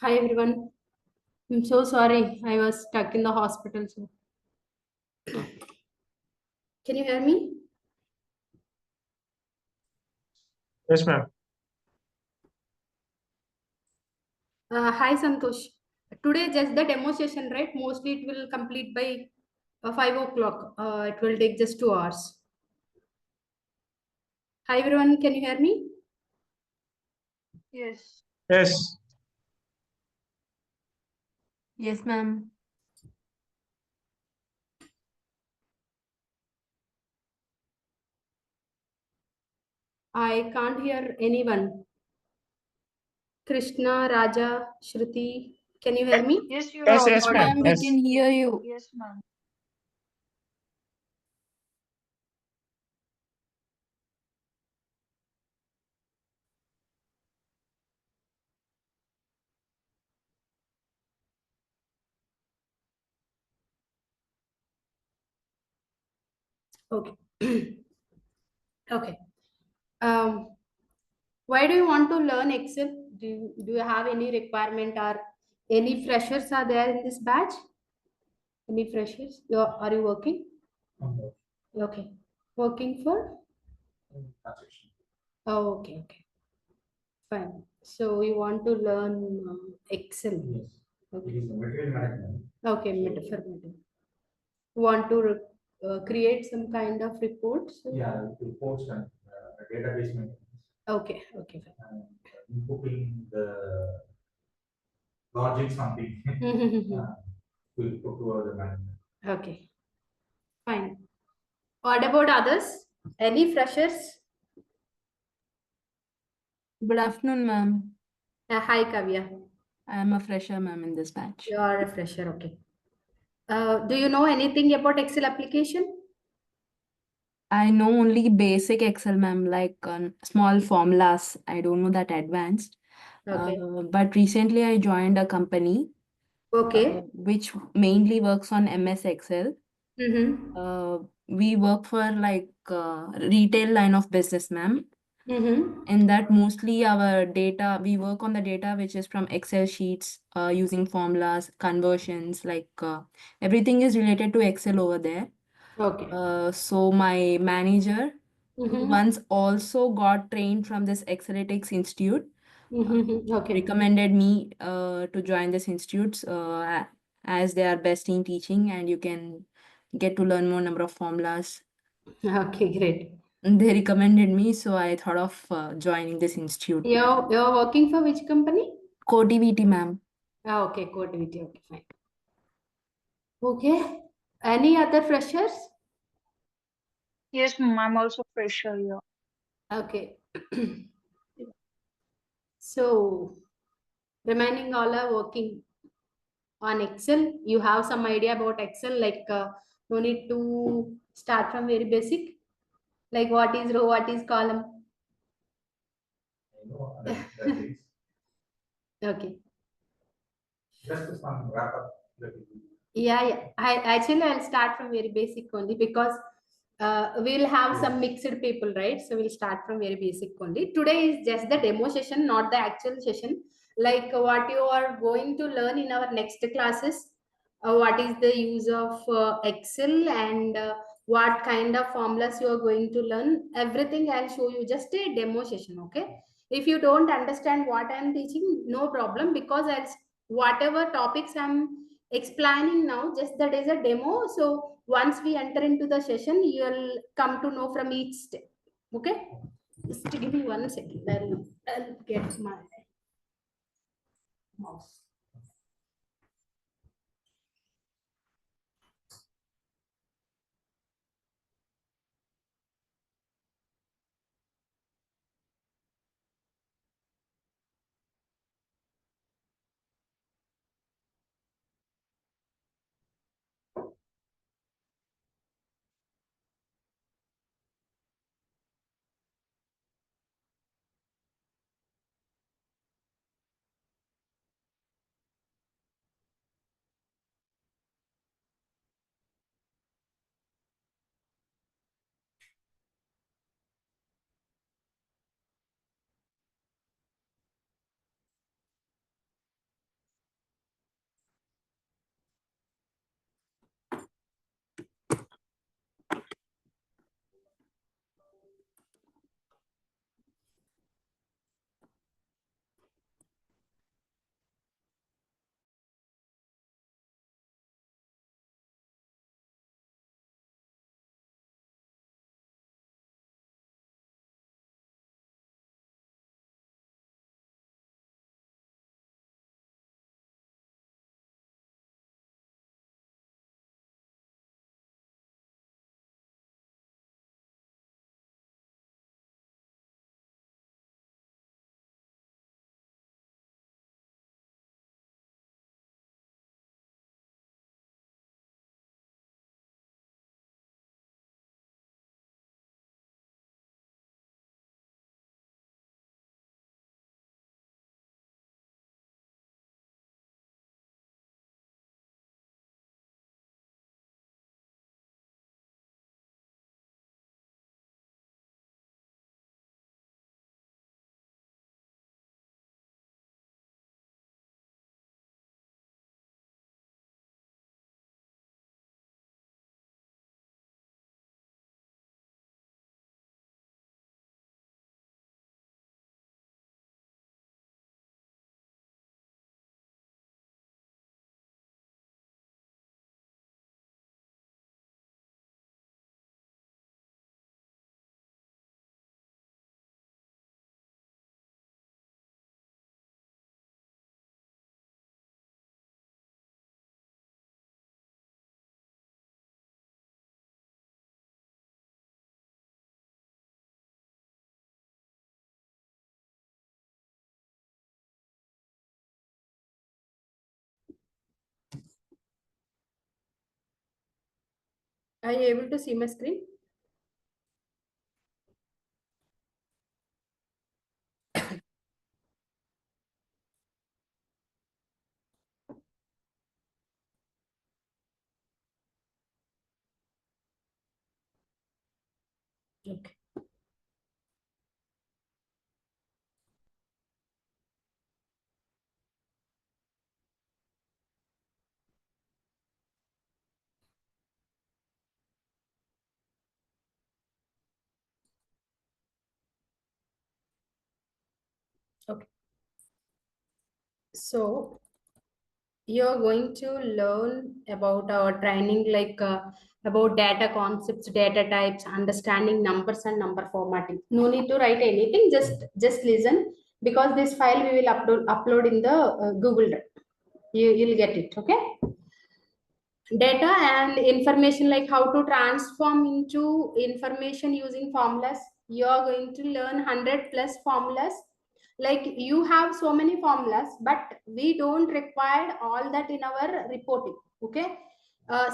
Hi everyone. I'm so sorry. I was stuck in the hospital. So, can you hear me? Yes, ma'am. Hi Santosh. Today just the demo session, right? Mostly it will complete by 5 o'clock. It will take just 2 hours. Hi everyone. Can you hear me? Yes. Yes. Yes, ma'am. I can't hear anyone. Krishna, Raja, Shruti. Can you hear me? Yes, you are Yes, yes, Yes, audible. ma'am. ma'am, we Yes. can hear you. Yes, ma'am. Okay. Okay. Um, why do you want to learn Excel? Do you have any requirement or any freshers are there in this batch? Any freshers? Are you working? Okay. Working for? Oh, okay, okay. Fine. So you want to learn Excel? Yes, it Okay. is material management. Okay, for material. Want to create some kind of reports? Yeah, reports and database maintenance Okay, okay, and inputting the logic something fine. to put to the management. Okay, fine. What about others? Any freshers? Good afternoon, ma'am. Hi, Kavya. I am a fresher, ma'am, in this batch. You are a fresher, okay. Do you know anything about Excel application? I know only basic Excel, ma'am, like small formulas. I don't know that advanced. Okay. But recently I joined a company Okay. which mainly works on MS Excel. Mm-hmm. We work for like retail line of business, ma'am. Mm-hmm. In that mostly our data, we work on the data which is from Excel sheets, using formulas, conversions, like everything is related to Excel over there. Okay. So my manager Mm-hmm. once also got trained from this Excelytics Institute, Mm-hmm. Okay. recommended me to join this institutes as they are best in teaching and you can get to learn more number of formulas. Okay, great. They recommended me, so I thought of joining this institute. You're working for which company? CoTVT, ma'am. Okay, co-activity. Okay, fine. Okay. Any other freshers? Yes, ma'am. I'm also fresher here. Okay. So, remaining all are working on Excel. You have some idea about Excel, like no need to start from very basic, like what is row, what is column. I know that is Okay. just some wrap up that it is. Yeah. I'll start from very basic only because we'll have some mixed people, right? So we'll start from very basic only. Today is just the demo session, not the actual session. Like what you are going to learn in our next classes, what is the use of Excel and what kind of formulas you are going to learn. Everything I'll show you, just a demo session, okay? If you don't understand what I'm teaching, no problem, because whatever topics I'm explaining now, just that is a demo. So once we enter into the session, you'll come to know from each step. Okay, just give me 1 second. I'll get my mouse. Are you able to see my screen? Okay. Okay. So you're going to learn about our training, like about data concepts, data types, understanding numbers and number formatting. No need to write anything, just listen, because this file we will upload in the Google Drive. You'll get it. Okay. Data and information, like how to transform into information using formulas. You are going to learn 100+ formulas. Like you have so many formulas, but we don't require all that in our reporting. Okay.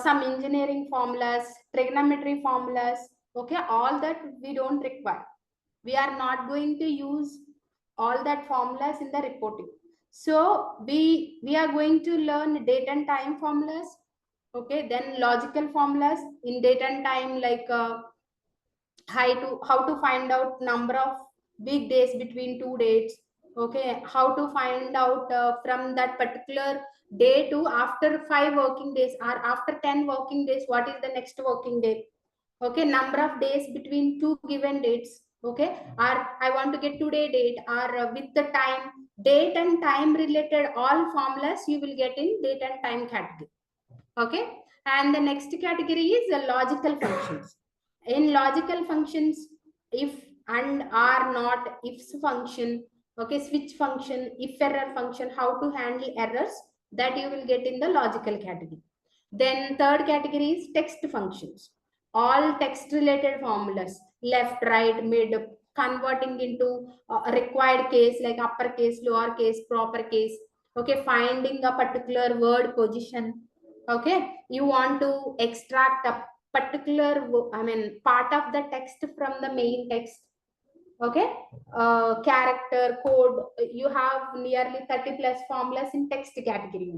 Some engineering formulas, trigonometry formulas. Okay. All that we don't require. We are not going to use all that formulas in the reporting. So we are going to learn date and time formulas. Okay, then logical formulas in date and time, like how to find out number of weekdays between two dates. Okay, how to find out from that particular day to after 5 working days or after 10 working days, what is the next working day. Okay, number of days between two given dates. Okay, or I want to get today date, or with the time, date and time related all formulas you will get in date and time category. Okay, and the next category is the logical functions. In logical functions, if and are not, ifs function, okay, switch function, if error function, how to handle errors, that you will get in the logical category. Then third category is text functions, all text related formulas, left, right, mid, converting into a required case like uppercase, lowercase, proper case. Okay, finding a particular word position. Okay, you want to extract a particular part of the text from the main text. Okay, character code, you have nearly 30+ formulas in text category.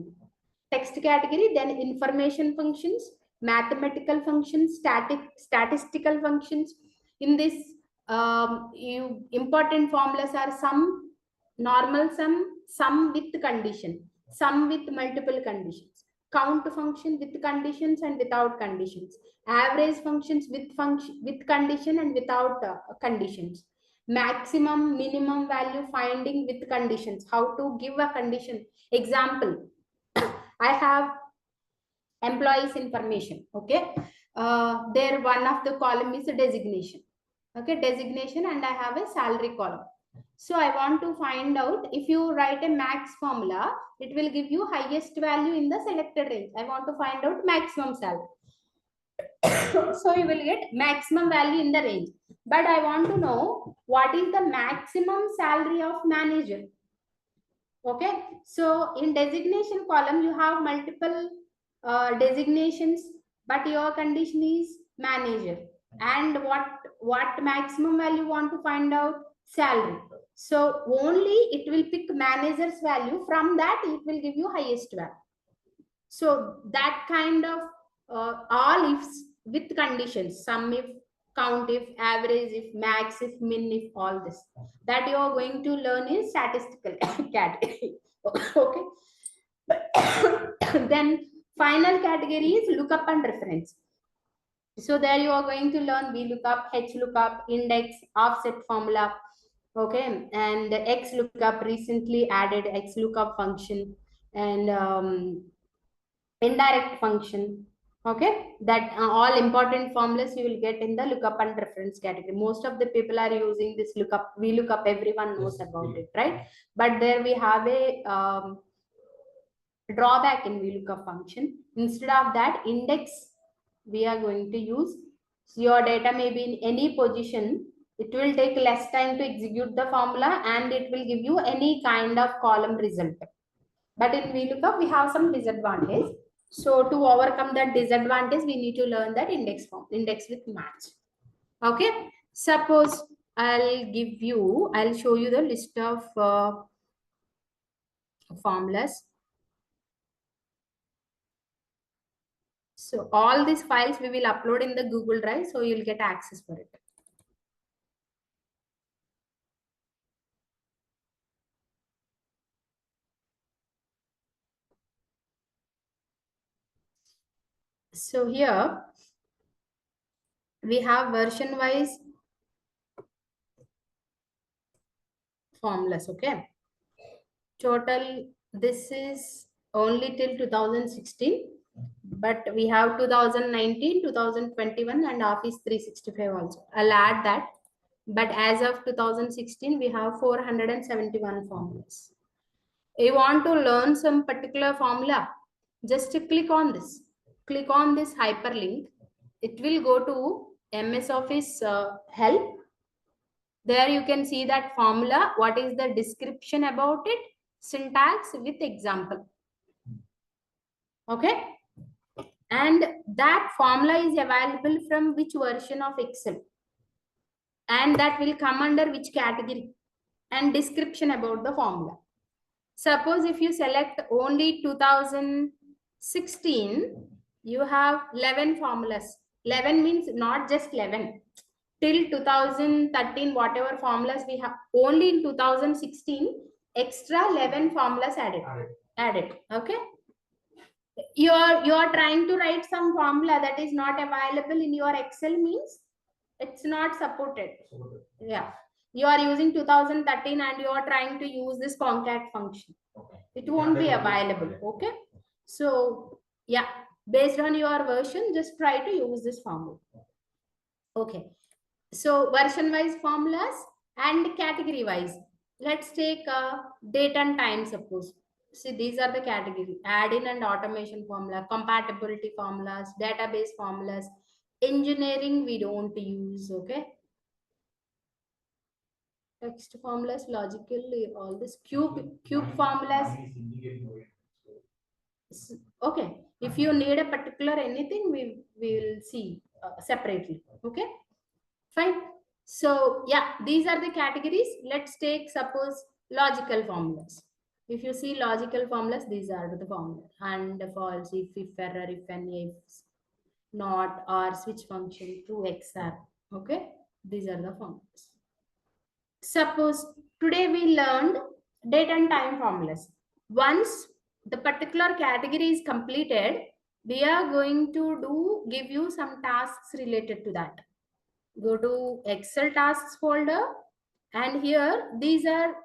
Text category, then information functions, mathematical functions, statistical functions. In this, important formulas are sum, normal sum with condition, sum with multiple conditions, count function with conditions and without conditions, average functions with condition and without conditions, maximum minimum value finding with conditions, how to give a condition. Example, I have employees information. Okay, there one of the column is a designation. Okay, designation, and I have a salary column. So I want to find out, if you write a max formula, it will give you highest value in the selected range. I want to find out maximum salary. So you will get maximum value in the range, but I want to know what is the maximum salary of manager. Okay, so in designation column you have multiple designations, but your condition is manager, and what maximum value want to find out? Salary. So only it will pick manager's value, from that it will give you highest value. So that kind of all ifs with conditions, sum if, count if, average if, max if, min if, all this, that you are going to learn is statistical category. Okay. Then final category is lookup and reference. So there you are going to learn VLOOKUP, HLOOKUP, index, offset formula. Okay, and XLOOKUP, recently added XLOOKUP function, and indirect function. Okay, that all important formulas you will get in the lookup and reference category. Most of the people are using this lookup, VLOOKUP, everyone knows about it, right? But there we have a drawback in VLOOKUP function. Instead of that, index we are going to use. So your data may be in any position, it will take less time to execute the formula, and it will give you any kind of column result. But in VLOOKUP we have some disadvantage. So to overcome that disadvantage, we need to learn that index form, index with match. Okay. Suppose I'll show you the list of formulas. So all these files we will upload in the Google Drive, so you'll get access for it. So here we have version wise formulas. Okay. Total, this is only till 2016, but we have 2019, 2021 and Office 365 also. I'll add that. But as of 2016, we have 471 formulas. You want to learn some particular formula, just click on this. Click on this hyperlink. It will go to MS Office help. There you can see that formula, what is the description about it, syntax with example. Okay. And that formula is available from which version of Excel. And that will come under which category and description about the formula. Suppose if you select only 2016, you have 11 formulas. 11 means not just 11. Till 2013, whatever formulas we have, only in 2016, extra 11 formulas added. Okay. You are trying to write some formula that is not available in your Excel means it's not supported. Yeah. You are using 2013 and you are trying to use this concat function. It won't be available. Okay. So yeah, based on your version, just try to use this formula. Okay. So version wise formulas and category wise. Let's take date and time, suppose. See, these are the category: add-in and automation formula, compatibility formulas, database formulas. Engineering we don't use. Okay. Text formulas, logical, all this cube formulas. Okay. If you need a particular anything, we will see separately. Okay. Fine. So yeah, these are the categories. Let's take suppose logical formulas. If you see logical formulas, these are the formulas: and, false, if error, if any, if not, or switch function, true, XR. Okay, these are the formulas. Suppose today we learned date and time formulas. Once the particular category is completed, we are going to give you some tasks related to that. Go to Excel tasks folder, and here these are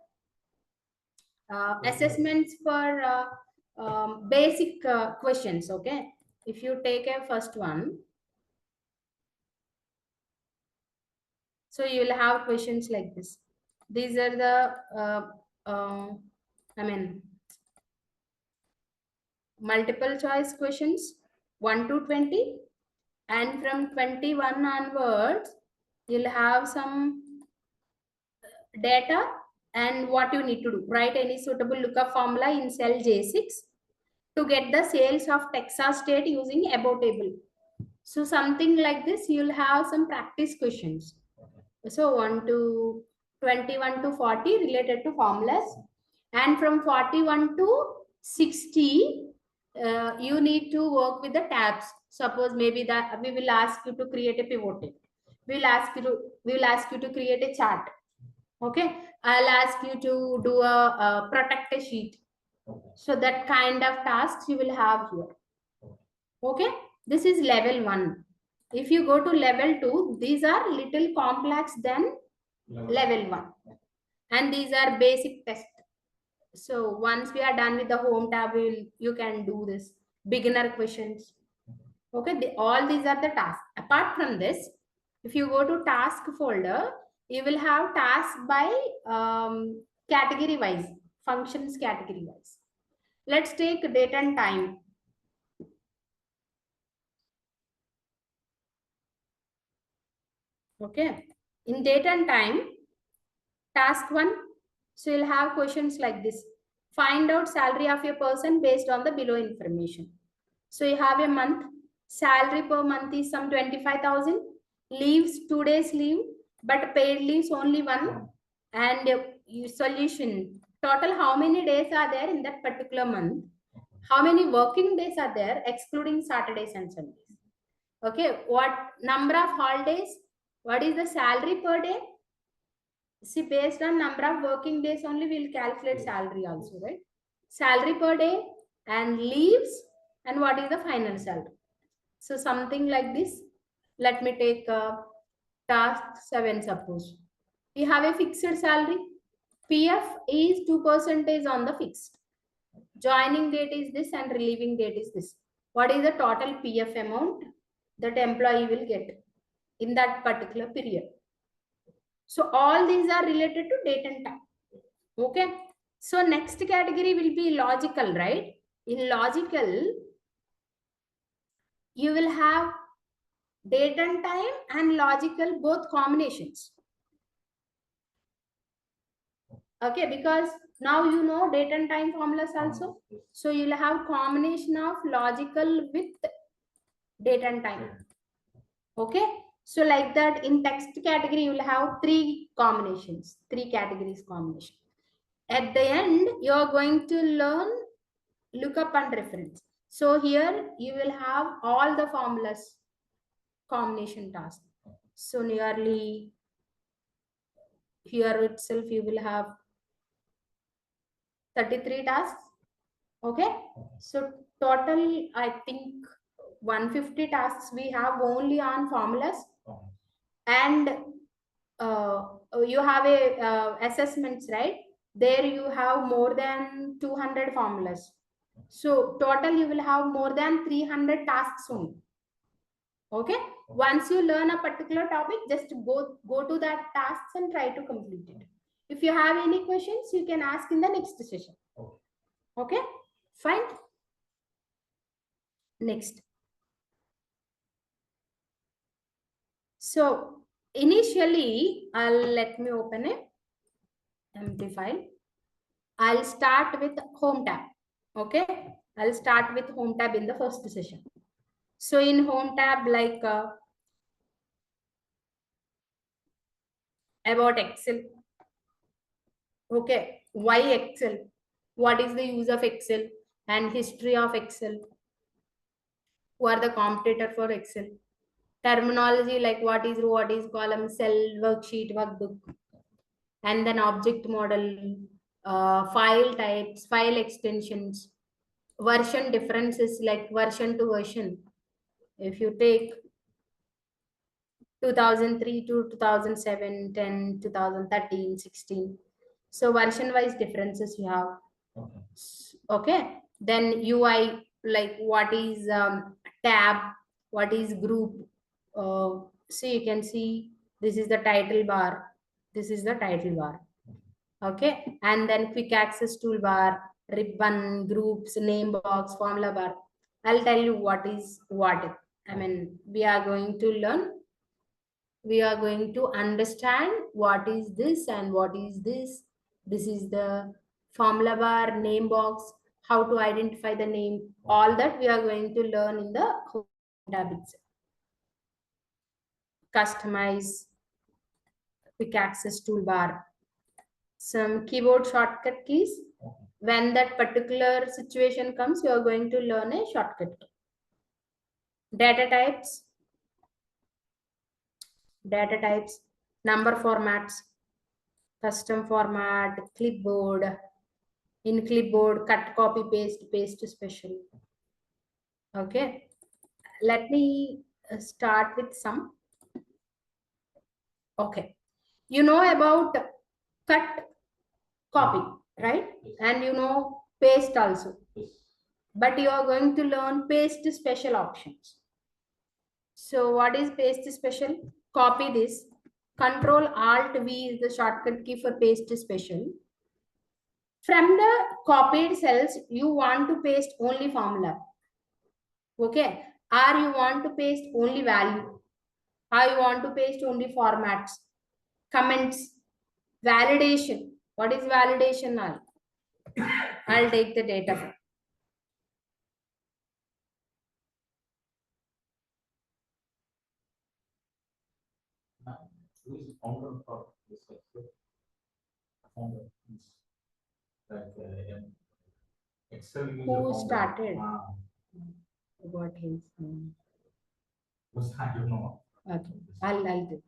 assessments for basic questions. Okay, if you take a first one, so you will have questions like this. These are the multiple choice questions 1 to 20, and from 21 onwards you'll have some data and what you need to do. Write any suitable lookup formula in cell J6 to get the sales of Texas state using above table. So something like this, you'll have some practice questions. So 1 to 21 to 40 related to formulas, and from 41 to 60 you need to work with the tabs. Suppose maybe that we will ask you to create a pivot table. We will ask you to create a chart. Okay, I'll ask you to do a protect a sheet. So that kind of tasks you will have here. Okay, this is level 1. If you go to level 2, these are little complex than level 1, and these are basic tests. So once we are done with the home tab, you can do this beginner questions. Okay, all these are the tasks. Apart from this, if you go to task folder, you will have tasks by category wise, functions category wise. Let's take date and time. Okay, in date and time, task 1, so you'll have questions like this: find out salary of a person based on the below information. So you have a month. Salary per month is some 25,000. Leaves 2 days leave, but paid leaves only 1. And your solution, total how many days are there in that particular month? How many working days are there excluding Saturdays and Sundays? Okay, what number of holidays? What is the salary per day? See, based on number of working days only we'll calculate salary also, right? Salary per day and leaves, and what is the final salary? So something like this. Let me take task 7 suppose. We have a fixed salary. PF is 2% on the fixed. Joining date is this and relieving date is this. What is the total PF amount that employee will get in that particular period? So all these are related to date and time. Okay. So next category will be logical, right? In logical, you will have date and time and logical both combinations. Okay, because now you know date and time formulas also. So you'll have combination of logical with date and time. Okay, so like that in text category you will have 3 combinations, 3 categories combination. At the end you are going to learn lookup and reference. So here you will have all the formulas combination task. So nearly here itself you will have 33 tasks. Okay, so total I think 150 tasks we have only on formulas, and you have a assessments, right? There you have more than 200 formulas. So total you will have more than 300 tasks only. Okay, once you learn a particular topic, just go to that tasks and try to complete it. If you have any questions, you can ask in the next session. Okay, fine. Next. So initially, let me open a empty file. I'll start with home tab. Okay, I'll start with home tab in the first session. So in home tab, like about Excel. Okay, why Excel? What is the use of Excel and history of Excel? Who are the competitor for Excel? Terminology like what is column, cell, worksheet, workbook, and then object model, file types, file extensions, version differences like version to version. If you take 2003 to 2007, 10, 2013, 16. So version wise differences you have. Okay. Then UI, like what is tab, what is group. So you can see this is the title bar. This is the title bar. Okay. And then quick access toolbar, ribbon, groups, name box, formula bar. I'll tell you what is what. I mean, we are going to learn. We are going to understand what is this and what is this. This is the formula bar, name box, how to identify the name. All that we are going to learn in the home tab itself. Customize, quick access toolbar, some keyboard shortcut keys. When that particular situation comes, you are going to learn a shortcut key. Data types, number formats, custom format, clipboard. In clipboard, cut, copy, paste special. Okay, let me start with some. Okay, you know about cut, copy, right? And you know paste also. But you are going to learn paste special options. So what is paste special? Copy this. Control Alt V is the shortcut key for paste special. From the copied cells, you want to paste only formula. Okay. Or you want to paste only value. Or you want to paste only formats. Comments. Validation. What is validation now? I'll take the data. founder for this Excel. Founder is like Excel user Who founder. started? Ah, What his name? I don't know. Okay, I'll do it.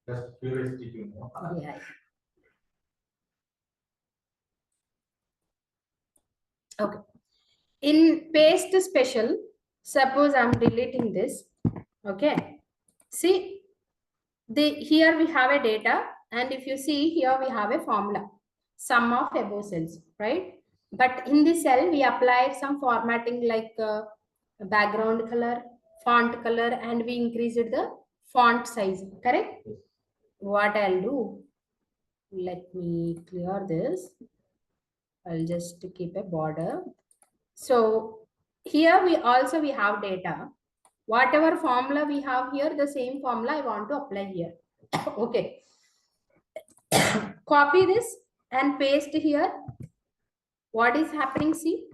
Just curiosity to know. Yeah. Okay. In paste special, suppose I'm deleting this. Okay. See, here we have a data, and if you see here we have a formula, sum of above cells, right? But in this cell we applied some formatting like background color, font color, and we increased the font size, correct? What I'll do, let me clear this. I'll just keep a border. So here we have data. Whatever formula we have here, the same formula I want to apply here. Okay. Copy this and paste here. What is happening? See,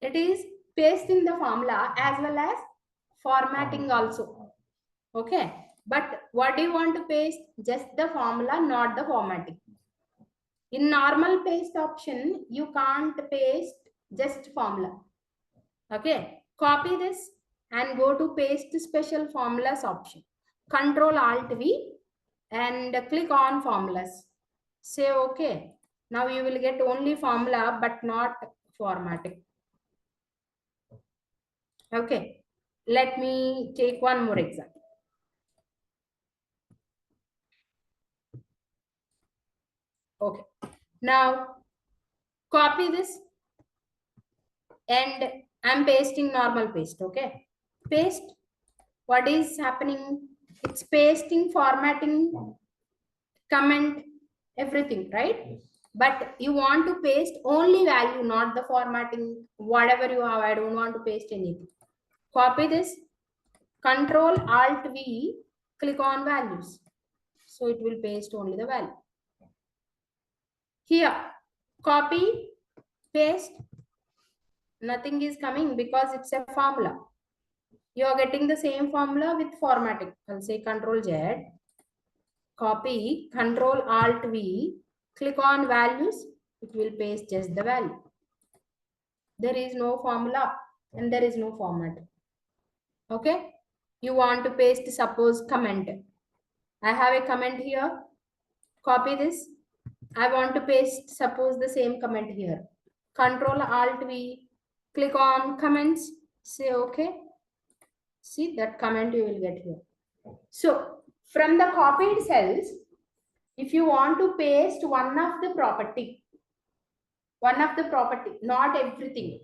it is pasting the formula as well as formatting also. Okay. But what do you want to paste? Just the formula, not the formatting. In normal paste option, you can't paste just formula. Okay, copy this and go to paste special formulas option. Control Alt V and click on formulas. Say okay. Now you will get only formula but not formatting. Okay, let me take one more example. Okay, now copy this and I'm pasting normal paste. Okay, paste. What is happening? It's pasting, formatting, comment, everything, right? Yes. But you want to paste only value, not the formatting, whatever you have. I don't want to paste anything. Copy this, Control Alt V, click on values. So it will paste only the value. Here, copy, paste, nothing is coming because it's a formula. You are getting the same formula with formatting. I'll say Control Z, copy, Control Alt V, click on values, it will paste just the value. There is no formula and there is no format. Okay, you want to paste, suppose comment. I have a comment here, copy this. I want to paste, suppose the same comment here. Control Alt V, click on comments, say okay. See that comment you will get here. So from the copied cells, if you want to paste one of the property, not everything.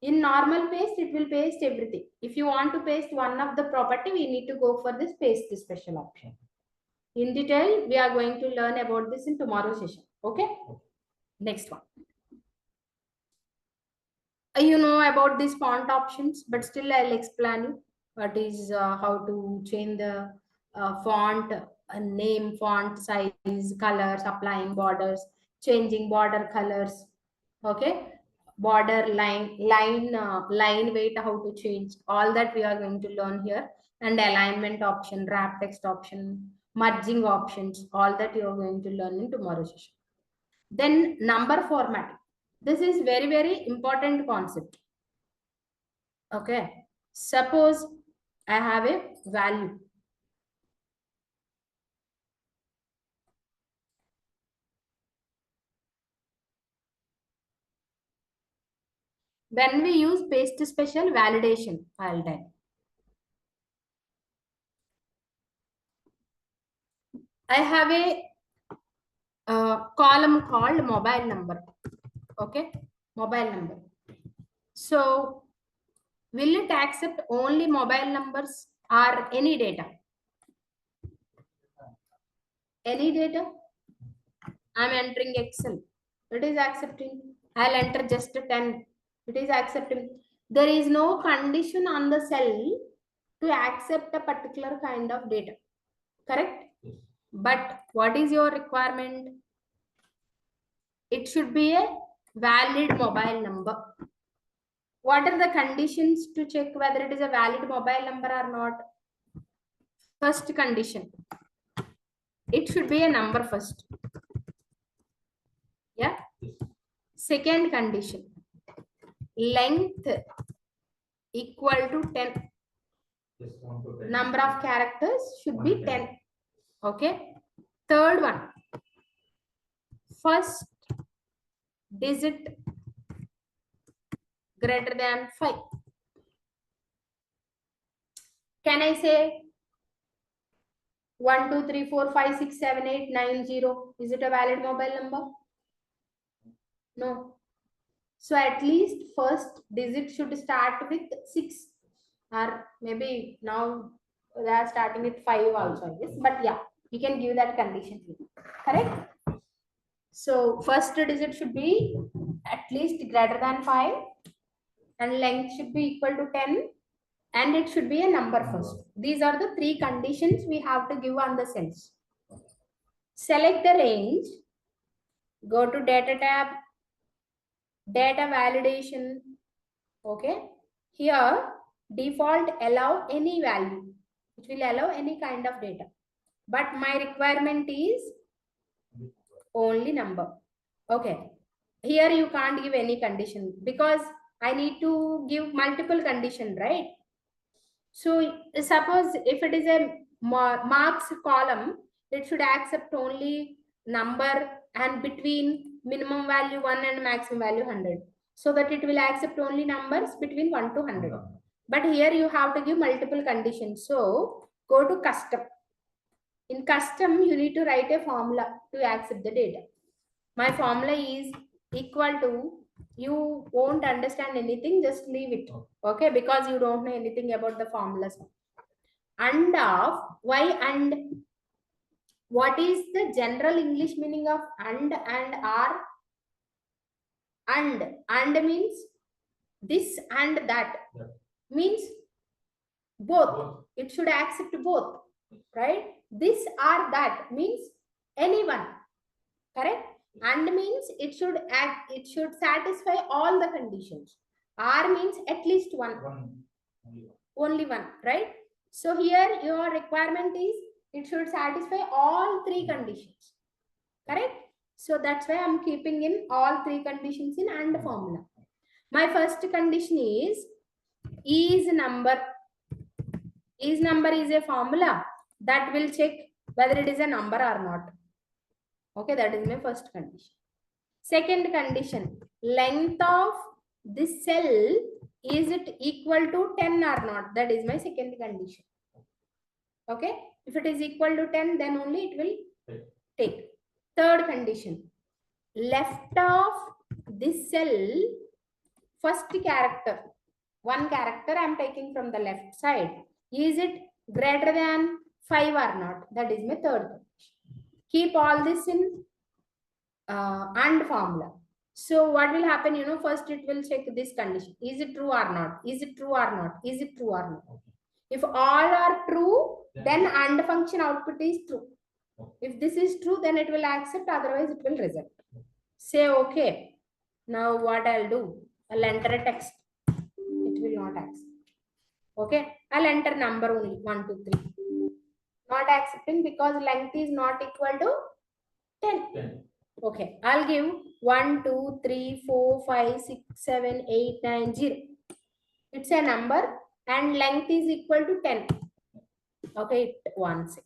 In normal paste, it will paste everything. If you want to paste one of the property, we need to go for this paste special option. In detail, we are going to learn about this in tomorrow's session. Okay? Next one. You know about these font options, but still I'll explain you what is how to change the font name, font size, colors, applying borders, changing border colors. Okay, border line weight, how to change, all that we are going to learn here. And alignment option, wrap text option, merging options, all that you are going to learn in tomorrow's session. Then number formatting, this is very, very important concept. Okay, suppose I have a value. When we use paste special validation, I'll type. I have a column called mobile number. Okay, mobile number. So will it accept only mobile numbers or any data? Any data? I'm entering Excel. It is accepting. I'll enter just 10. It is accepting. There is no condition on the cell to accept a particular kind of data. Correct? Yes. But what is your requirement? It should be a valid mobile number. What are the conditions to check whether it is a valid mobile number or not? First condition, it should be a number first. Yeah. Second condition, length equal to 10. Just 1 to 10. Number of characters should be 1 to 10. Okay. Third one, first digit greater than 5. Can I say 1, 2, 3, 4, 5, 6, 7, 8, 9, 0? Is it a valid mobile number? No. So at least first digit should start with 6, or maybe now they are starting with 5 also, I guess. But yeah, you can give that condition here. Correct? So first digit should be at least greater than 5, and length should be equal to 10, and it should be a number first. These are the 3 conditions we have to give on the cells. Select the range, go to data tab, data validation. Okay, here default allow any value. It will allow any kind of data, but my requirement is only number. Okay, here you can't give any condition because I need to give multiple condition, right? So suppose if it is a marks column, it should accept only number and between minimum value 1 and maximum value 100, so that it will accept only numbers between 1 to 100. But here you have to give multiple conditions. So go to custom. In custom, you need to write a formula to accept the data. My formula is equal to, you won't understand anything, just leave it. Okay, because you don't know anything about the formulas. And of, why and? What is the general English meaning of and are? And means this and that. Yeah. Means both. It should accept both, right? This or that means anyone. Correct? And means it should satisfy all the conditions. R means at least one. Only one, right? So here your requirement is it should satisfy all 3 conditions. Correct? So that's why I'm keeping in all 3 conditions in AND formula. My first condition is number. Is number is a formula that will check whether it is a number or not. Okay, that is my first condition. Second condition, length of this cell, is it equal to 10 or not? That is my second condition. Okay, if it is equal to 10, then only it will take. Third condition, left of this cell, first character, 1 character I am taking from the left side, is it greater than 5 or not? That is my third condition. Keep all this in AND formula. So what will happen, first it will check this condition. Is it true or not? Is it true or not? Is it true or not? If all are true, then AND function output is true. If this is true, then it will accept, otherwise it will reject. Say okay. Now what I'll do? I'll enter a text. It will not accept. Okay. I'll enter number only 1, 2, 3. Not accepting because length is not equal to 10. Okay. I'll give 1, 2, 3, 4, 5, 6, 7, 8, 9, 0. It's a number and length is equal to 10. Okay. 1 second.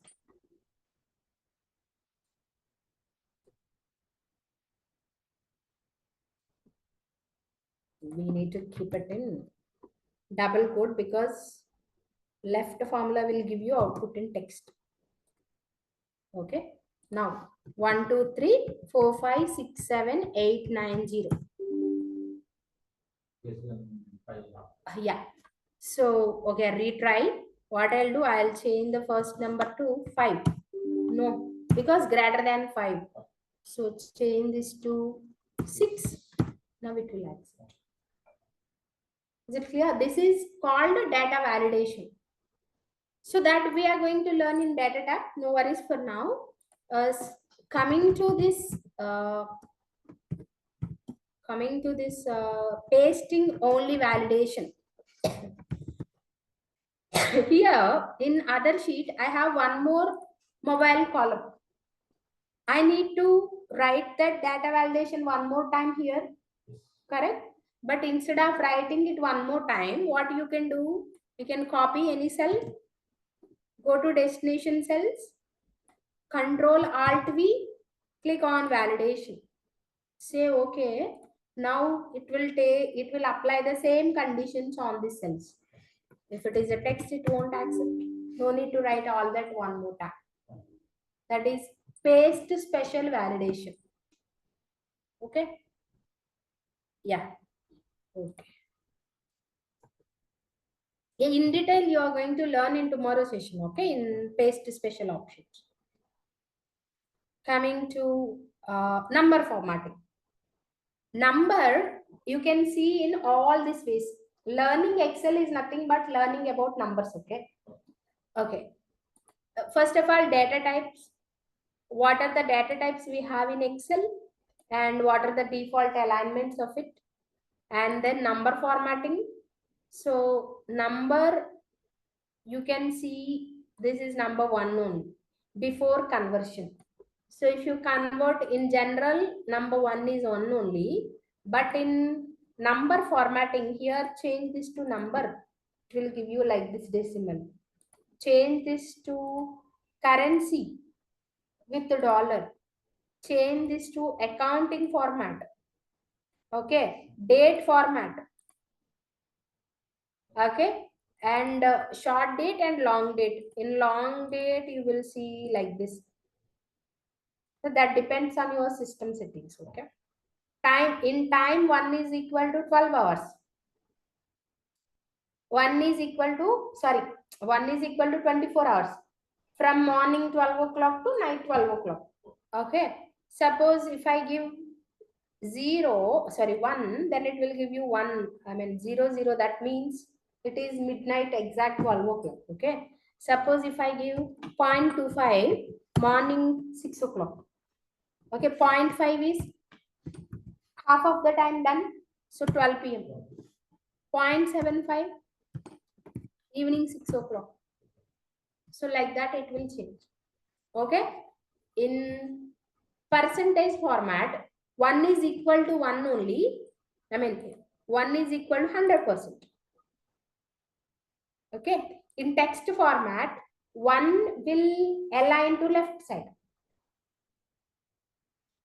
We need to keep it in double quote because left formula will give you output in text. Okay. Now 1, 2, 3, 4, 5, 6, 7, 8, 9, 0. Yeah. So okay, retry. What I'll do, I'll change the first number to 5. No, because greater than 5. So change this to 6. Now it will accept. Is it clear? This is called data validation. So that we are going to learn in data tab. No worries for now. Coming to this coming to this pasting only validation. Here in other sheet, I have one more mobile column. I need to write that data validation one more time here, correct? But instead of writing it one more time, what you can do, you can copy any cell, go to destination cells, Control Alt V, click on validation. Say okay. Now it will apply the same conditions on the cells. If it is a text, it won't accept. No need to write all that one more time. That is paste special validation. Okay. Yeah. Okay. In detail, you are going to learn in tomorrow's session. Okay. In paste special options. Coming to number formatting. Number, you can see in all these ways. Learning Excel is nothing but learning about numbers. Okay. Okay. First of all, data types. What are the data types we have in Excel and what are the default alignments of it? And then number formatting. So number, you can see this is number 1 only before conversion. So if you convert in general, number 1 is 1 only, but in number formatting here, change this to number. It will give you like this decimal. Change this to currency with the dollar. Change this to accounting format. Okay, date format. Okay, and short date and long date. In long date, you will see like this. So that depends on your system settings. Okay, time in time 1 is equal to 12 hours. 1 is equal to 24 hours from morning 12 o'clock to night 12 o'clock. Okay, suppose if I give 1, then it will give you 1. I mean 0, 0. That means it is midnight exact 12 o'clock. Okay. Suppose if I give 0.25, morning 6 o'clock. Okay, 0.5 is half of the time done. So 12 p.m. 0.75, evening 6 o'clock. So like that it will change. Okay. In percentage format, 1 is equal to 1 only. I mean 1 is equal to 100%. Okay. In text format, 1 will align to left side.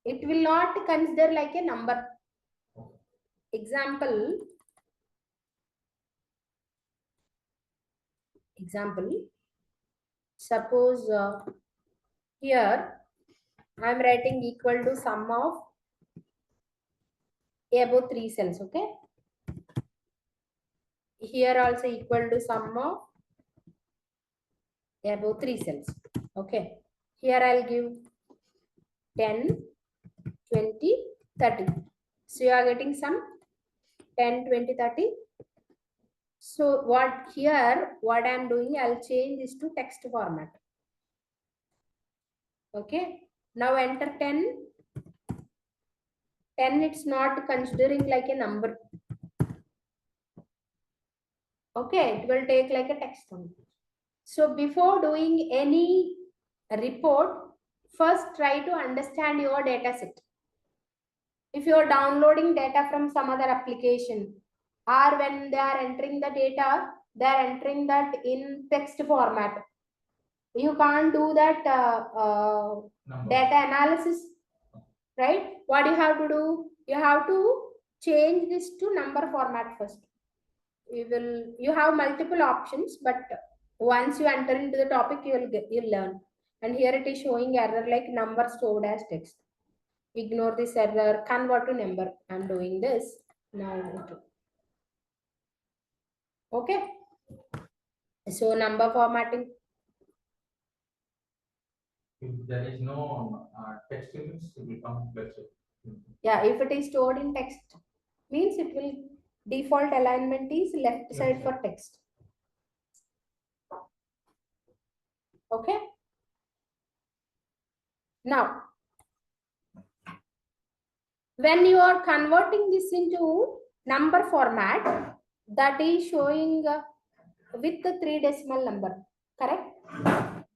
It will not consider like a number. Example, suppose here I am writing equal to sum of above 3 cells. Okay. Here also equal to sum of above 3 cells. Okay. Here I'll give 10, 20, 30. So you are getting some 10, 20, 30. So what I am doing, I'll change this to text format. Okay. Now enter 10. 10, it's not considering like a number. Okay, it will take like a text only. So before doing any report, first try to understand your data set. If you are downloading data from some other application, or when they are entering the data, they are entering that in text format. You can't do that data analysis, right? What you have to do? You have to change this to number format first. You have multiple options, but once you enter into the topic, you'll learn. And here it is showing error like number stored as text. Ignore this error, convert to number. I'm doing this now. Okay. So number formatting. If there is no text means it will come flexible. Yeah, if it is stored in text, means it will default alignment is left side for text. Okay. Now, When you are converting this into number format, that is showing with the 3 decimal number, correct?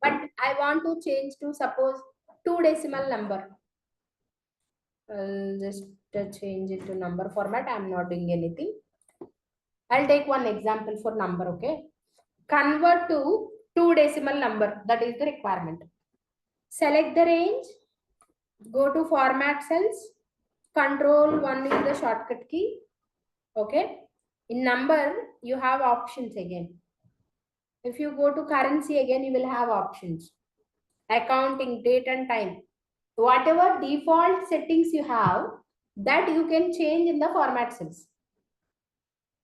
But I want to change to suppose 2 decimal number. I'll just change it to number format. I'm not doing anything. I'll take one example for number, okay? Convert to 2 decimal number. That is the requirement. Select the range. Go to format cells. Control 1 is the shortcut key. Okay. In number, you have options again. If you go to currency again, you will have options. Accounting, date and time. Whatever default settings you have, that you can change in the format cells.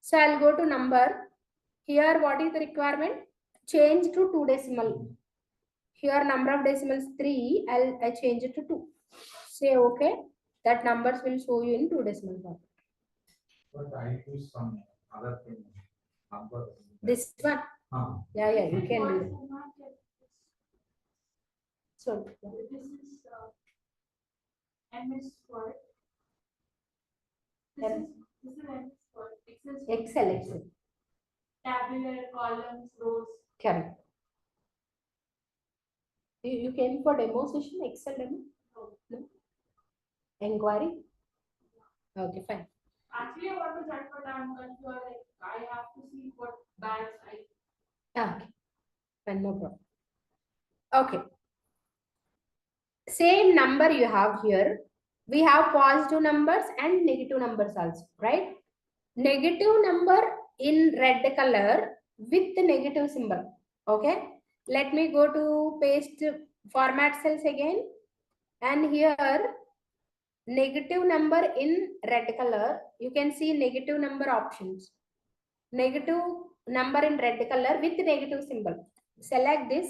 So I'll go to number. Here, what is the requirement? Change to 2 decimal. Here, number of decimals 3. I change it to 2. Say okay. That numbers will show you in 2 decimal format. But I use some other thing. Number. This one. Yeah, you can do it. So This is MS Word. M- This is MS Word. Excel. Tabular, columns, rows. Correct. You came for demo session, Excel demo? No? Inquiry? Okay, fine. Actually, I want to check, but I'm confused. Like, I have to see what badge I. Okay, fine, no problem. Okay. Same number you have here. We have positive numbers and negative numbers also, right? Negative number in red color with the negative symbol. Okay. Let me go to paste format cells again. And here, negative number in red color, you can see negative number options. Negative number in red color with negative symbol. Select this,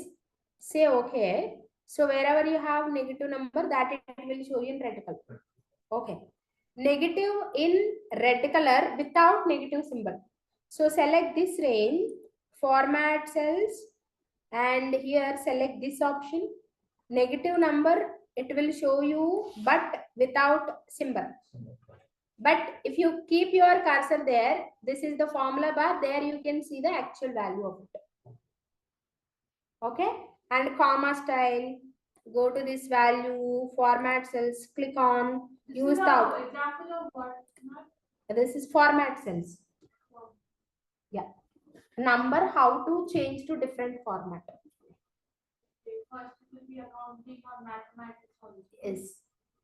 say okay. So wherever you have negative number, that it will show you in red color. Okay. Negative in red color without negative symbol. So select this range, format cells, and here select this option. Negative number, it will show you but without symbol. But if you keep your cursor there, this is the formula bar, there you can see the actual value of it. Okay, and comma style, go to this value, format cells, click on, use the example of what? this is format cells. Yeah, number how to change to different format. First, it will be accounting or mathematics also. Is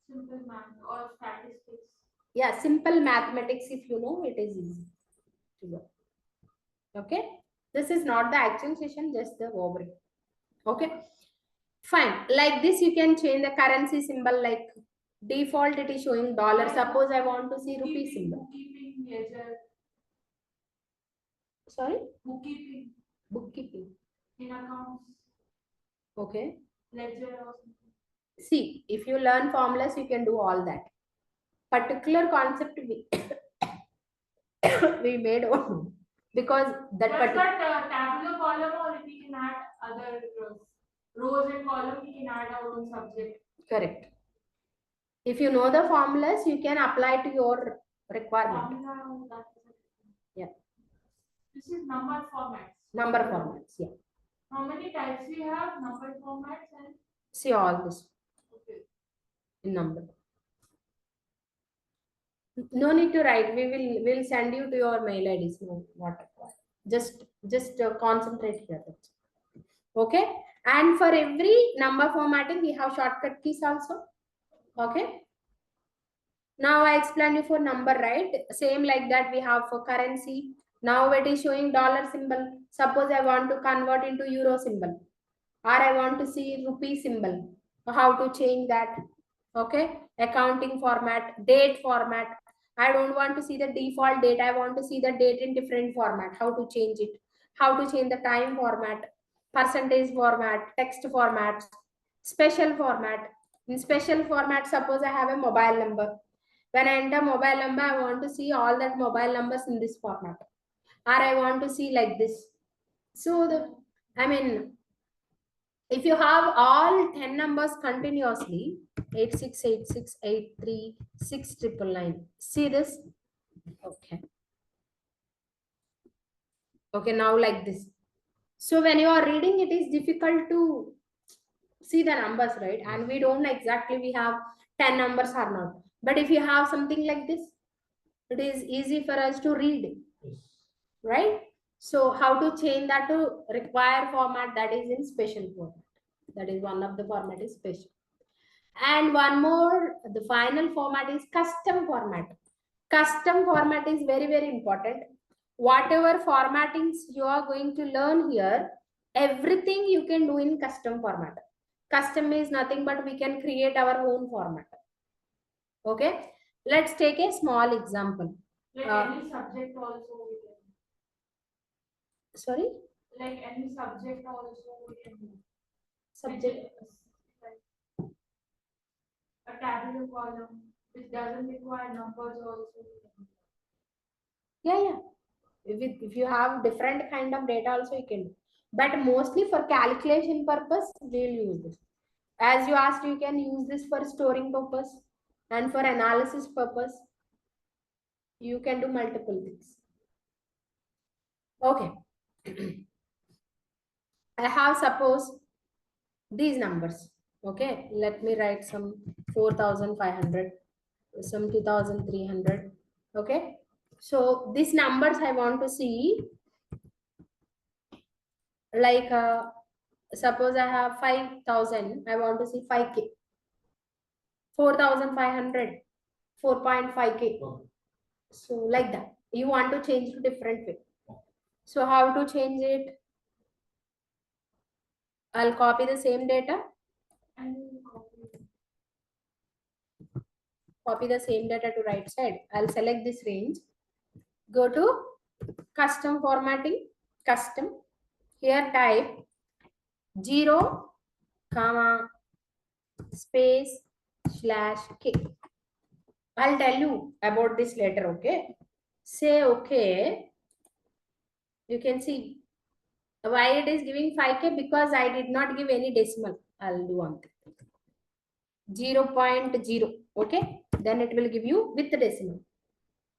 Simple math or statistics. yeah, simple mathematics, if you know, it is easy to learn. Okay, this is not the actual session, just the overview. Okay, fine. Like this, you can change the currency symbol. Like default, it is showing dollar. Suppose I want to see rupee symbol. Bookkeeping, ledger, Sorry, bookkeeping bookkeeping. in accounts, Okay. ledger or something. See, if you learn formulas, you can do all that. Particular concept we we made on because that That's particular. not tabular column, or we can add other rows and column, we can add our own subject. Correct. If you know the formulas, you can apply to your requirement. Formula, that is it. Yeah. This is number formats. Number formats. Yeah. How many types we have? Number formats and See all this okay. in number. No need to write. We'll send you to your mail IDs. No, not required. Just concentrate here. Okay. And for every number formatting, we have shortcut keys also. Okay. Now I explain you for number, right? Same like that we have for currency. Now it is showing dollar symbol. Suppose I want to convert into euro symbol, or I want to see rupee symbol. How to change that? Okay. Accounting format, date format. I don't want to see the default date. I want to see the date in different format. How to change it? How to change the time format, percentage format, text formats, special format. In special format, suppose I have a mobile number. When I enter mobile number, I want to see all that mobile numbers in this format. Or I want to see like this. So If you have all 10 numbers continuously, 8686836999. See this? Okay. Okay, now like this. So when you are reading, it is difficult to see the numbers, right? And we don't know exactly we have 10 numbers or not. But if you have something like this, it is easy for us to read, right? So how to change that to require format, that is in special format. That is one of the format is special. And one more, the final format is custom format. Custom format is very, very important. Whatever formattings you are going to learn here, everything you can do in custom format. Custom is nothing but we can create our own format. Okay, let's take a small example. Like Uh, any subject also we can. Sorry, Like any subject also we can do. subject. Like a tabular column which doesn't require numbers also. We can do. Yeah. If you have different kind of data also you can do. But mostly for calculation purpose, we'll use this. As you asked, you can use this for storing purpose and for analysis purpose. You can do multiple things. Okay. I have suppose these numbers. Okay, let me write some 4,500, some 2,300. Okay, so these numbers I want to see, like suppose I have 5,000, I want to see 5k, 4,500, 4.5k. So like that, you want to change to different way. So how to change it? I'll copy the same data, And copy the same data to right side. I'll select this range, go to custom formatting, custom. Here type 0, comma, space, /k. I'll tell you about this later, okay? Say okay. You can see why it is giving 5k, because I did not give any decimal. I'll do one thing. 0.0, okay? Then it will give you with the decimal.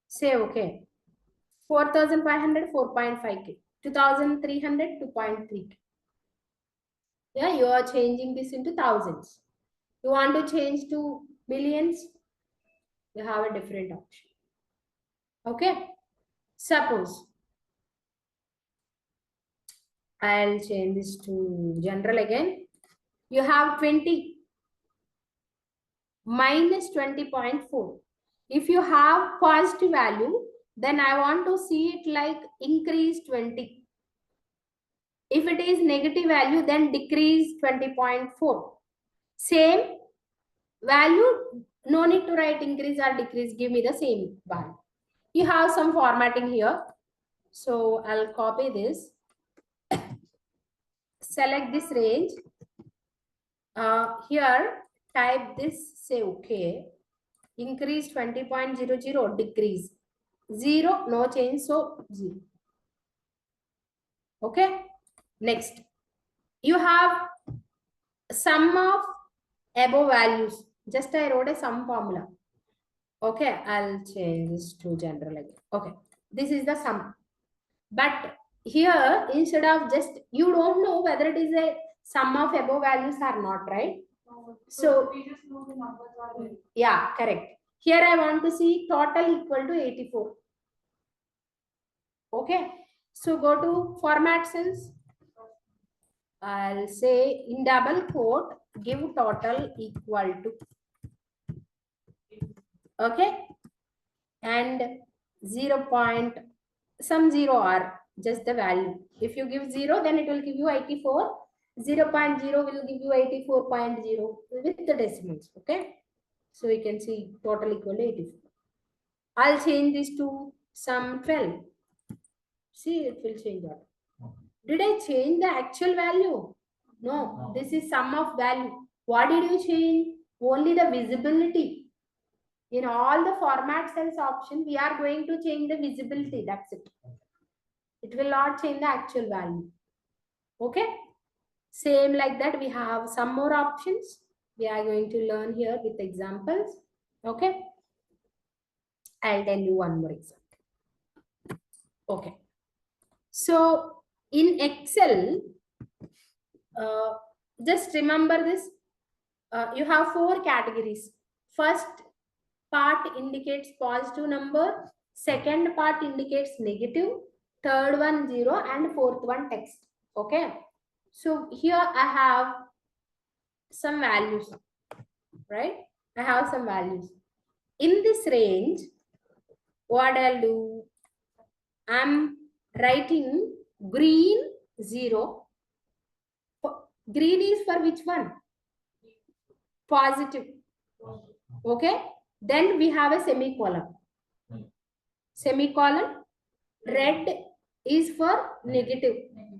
Say okay. 4,500, 4.5k. 2,300, 2.3k. Yeah, you are changing this into thousands. You want to change to millions, you have a different option. Okay, suppose I'll change this to general again. You have 20 minus 20.4. If you have positive value, then I want to see it like increase 20. If it is negative value, then decrease 20.4. Same value, no need to write increase or decrease, give me the same value. You have some formatting here. So I'll copy this, select this range. Here type this, say okay. Increase 20.00, decrease 0, no change, so 0. Okay, next you have sum of above values. Just I wrote a sum formula. Okay, I'll change this to general again. Okay, this is the sum. But here, instead of just, you don't know whether it is a sum of above values or not, right? So we just know the numbers are there. yeah, correct. Here I want to see total equal to 84. Okay, so go to format cells. I'll say in double quote, give total equal to. Okay, and 0 point some 0 or just the value. If you give 0, then it will give you 84. 0.0 will give you 84.0 with the decimals. Okay, so you can see total equal to 84. I'll change this to some 12. See, it will change that. Did I change the actual value? No, this is sum of value. What did you change? Only the visibility. In all the format cells option, we are going to change the visibility. That's it. It will not change the actual value. Okay. Same like that, we have some more options. We are going to learn here with examples. Okay. I'll tell you one more example. Okay. So in Excel, just remember this. You have 4 categories. First part indicates positive number. Second part indicates negative. Third one 0 and fourth one text. Okay. So here I have some values, right? I have some values. In this range, what I'll do, I'm writing green 0. Green is for which one? Positive. Okay. Then we have a semicolon. Semicolon. Red is for negative.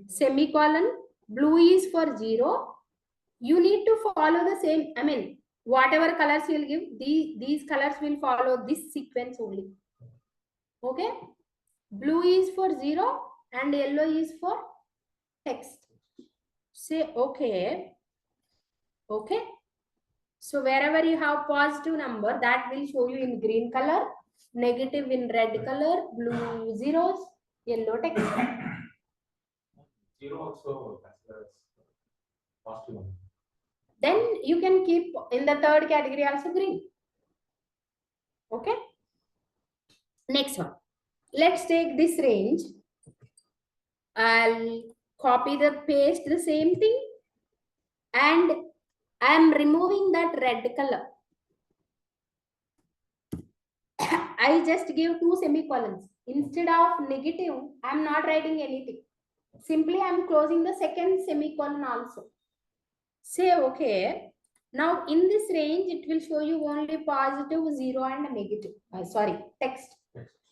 Semicolon. Blue is for 0. You need to follow the same, I mean, whatever colors you will give, these colors will follow this sequence only. Okay. Blue is for 0 and yellow is for text. Say okay. Okay. So wherever you have positive number, that will show you in green color, negative in red color, blue zeros, yellow text. 0 also considers positive one. Then you can keep in the third category also green. Okay. Next one. Let's take this range. I'll copy paste the same thing, and I am removing that red color. I just give 2 semicolons. Instead of negative, I am not writing anything. Simply I am closing the second semicolon also. Say okay. Now in this range, it will show you only positive, 0 and negative. Sorry, text.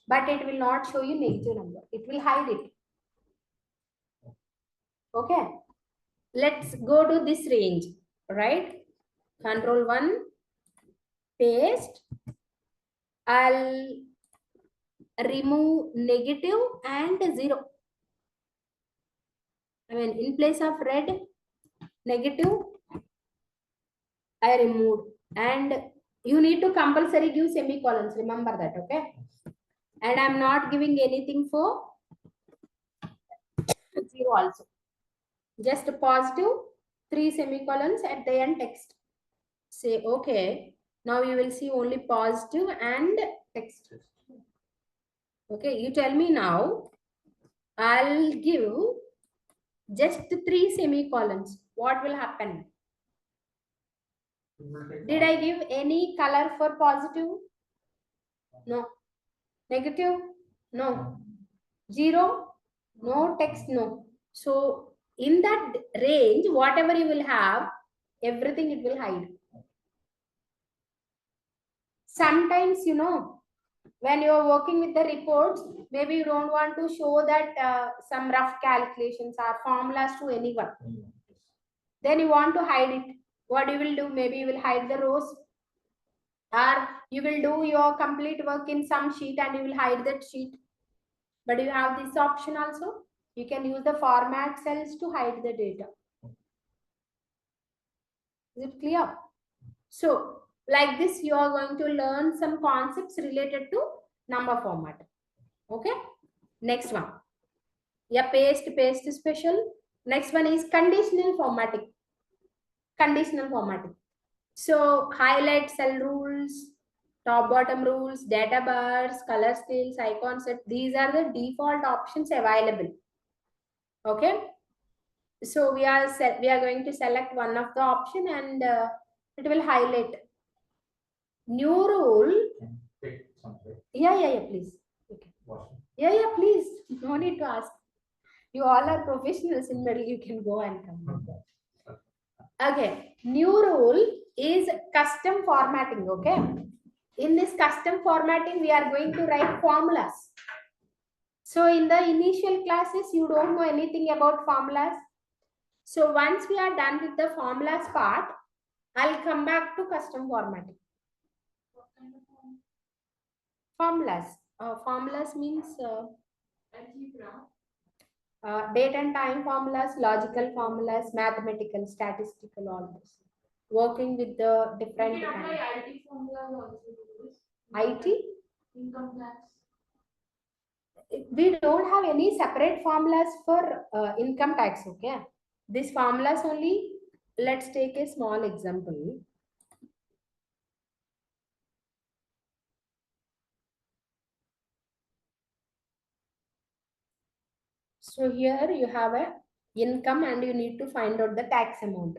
But it will not show you negative number. It will hide it. Okay. Let's go to this range, right? Control 1, paste. I'll remove negative and 0. I mean, in place of red, negative, I removed. And you need to compulsory give semicolons. Remember that, okay? And I'm not giving anything for 0 also. Just a positive, 3 semicolons at the end text. Say okay. Now you will see only positive and text. Okay, you tell me now. I'll give just 3 semicolons. What will happen? Did I give any color for positive? No. Negative? No. 0? No. Text? No. So in that range, whatever you will have, everything it will hide. Sometimes, you know, when you are working with the reports, maybe you don't want to show that some rough calculations or formulas to anyone. Then you want to hide it. What you will do? Maybe you will hide the rows, or you will do your complete work in some sheet and you will hide that sheet. But you have this option also. You can use the format cells to hide the data. Is it clear? So like this, you are going to learn some concepts related to number format. Okay. Next one. Yeah, paste special. Next one is conditional formatting. Conditional formatting. So highlight cell rules, top bottom rules, data bars, color scales, icon set. These are the default options available. Okay. So we are going to select one of the option and it will highlight. New rule. Yeah, please. Okay. Yeah, please. No need to ask. You all are professionals in middle. You can go and come. Okay. New rule is custom formatting. Okay. In this custom formatting, we are going to write formulas. So in the initial classes, you don't know anything about formulas. So once we are done with the formulas part, I'll come back to custom formatting. What kind of Formulas. Formulas means algebra? Date and time formulas, logical formulas, mathematical, statistical, all this. Working with the We different can kind. apply IT formulas also to this. IT? Income tax. We don't have any separate formulas for income tax, okay? These formulas only, let's take a small example. So here you have a income and you need to find out the tax amount.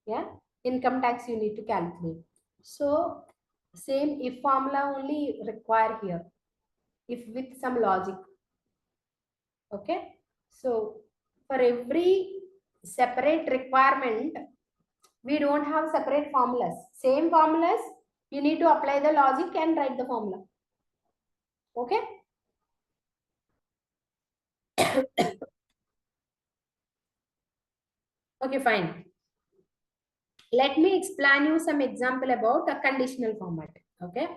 Yeah, income tax you need to calculate. So same if formula only require here, if with some logic. Okay, so for every separate requirement, we don't have separate formulas. Same formulas, you need to apply the logic and write the formula. Okay. Okay, fine. Let me explain you some example about a conditional formatting. Okay.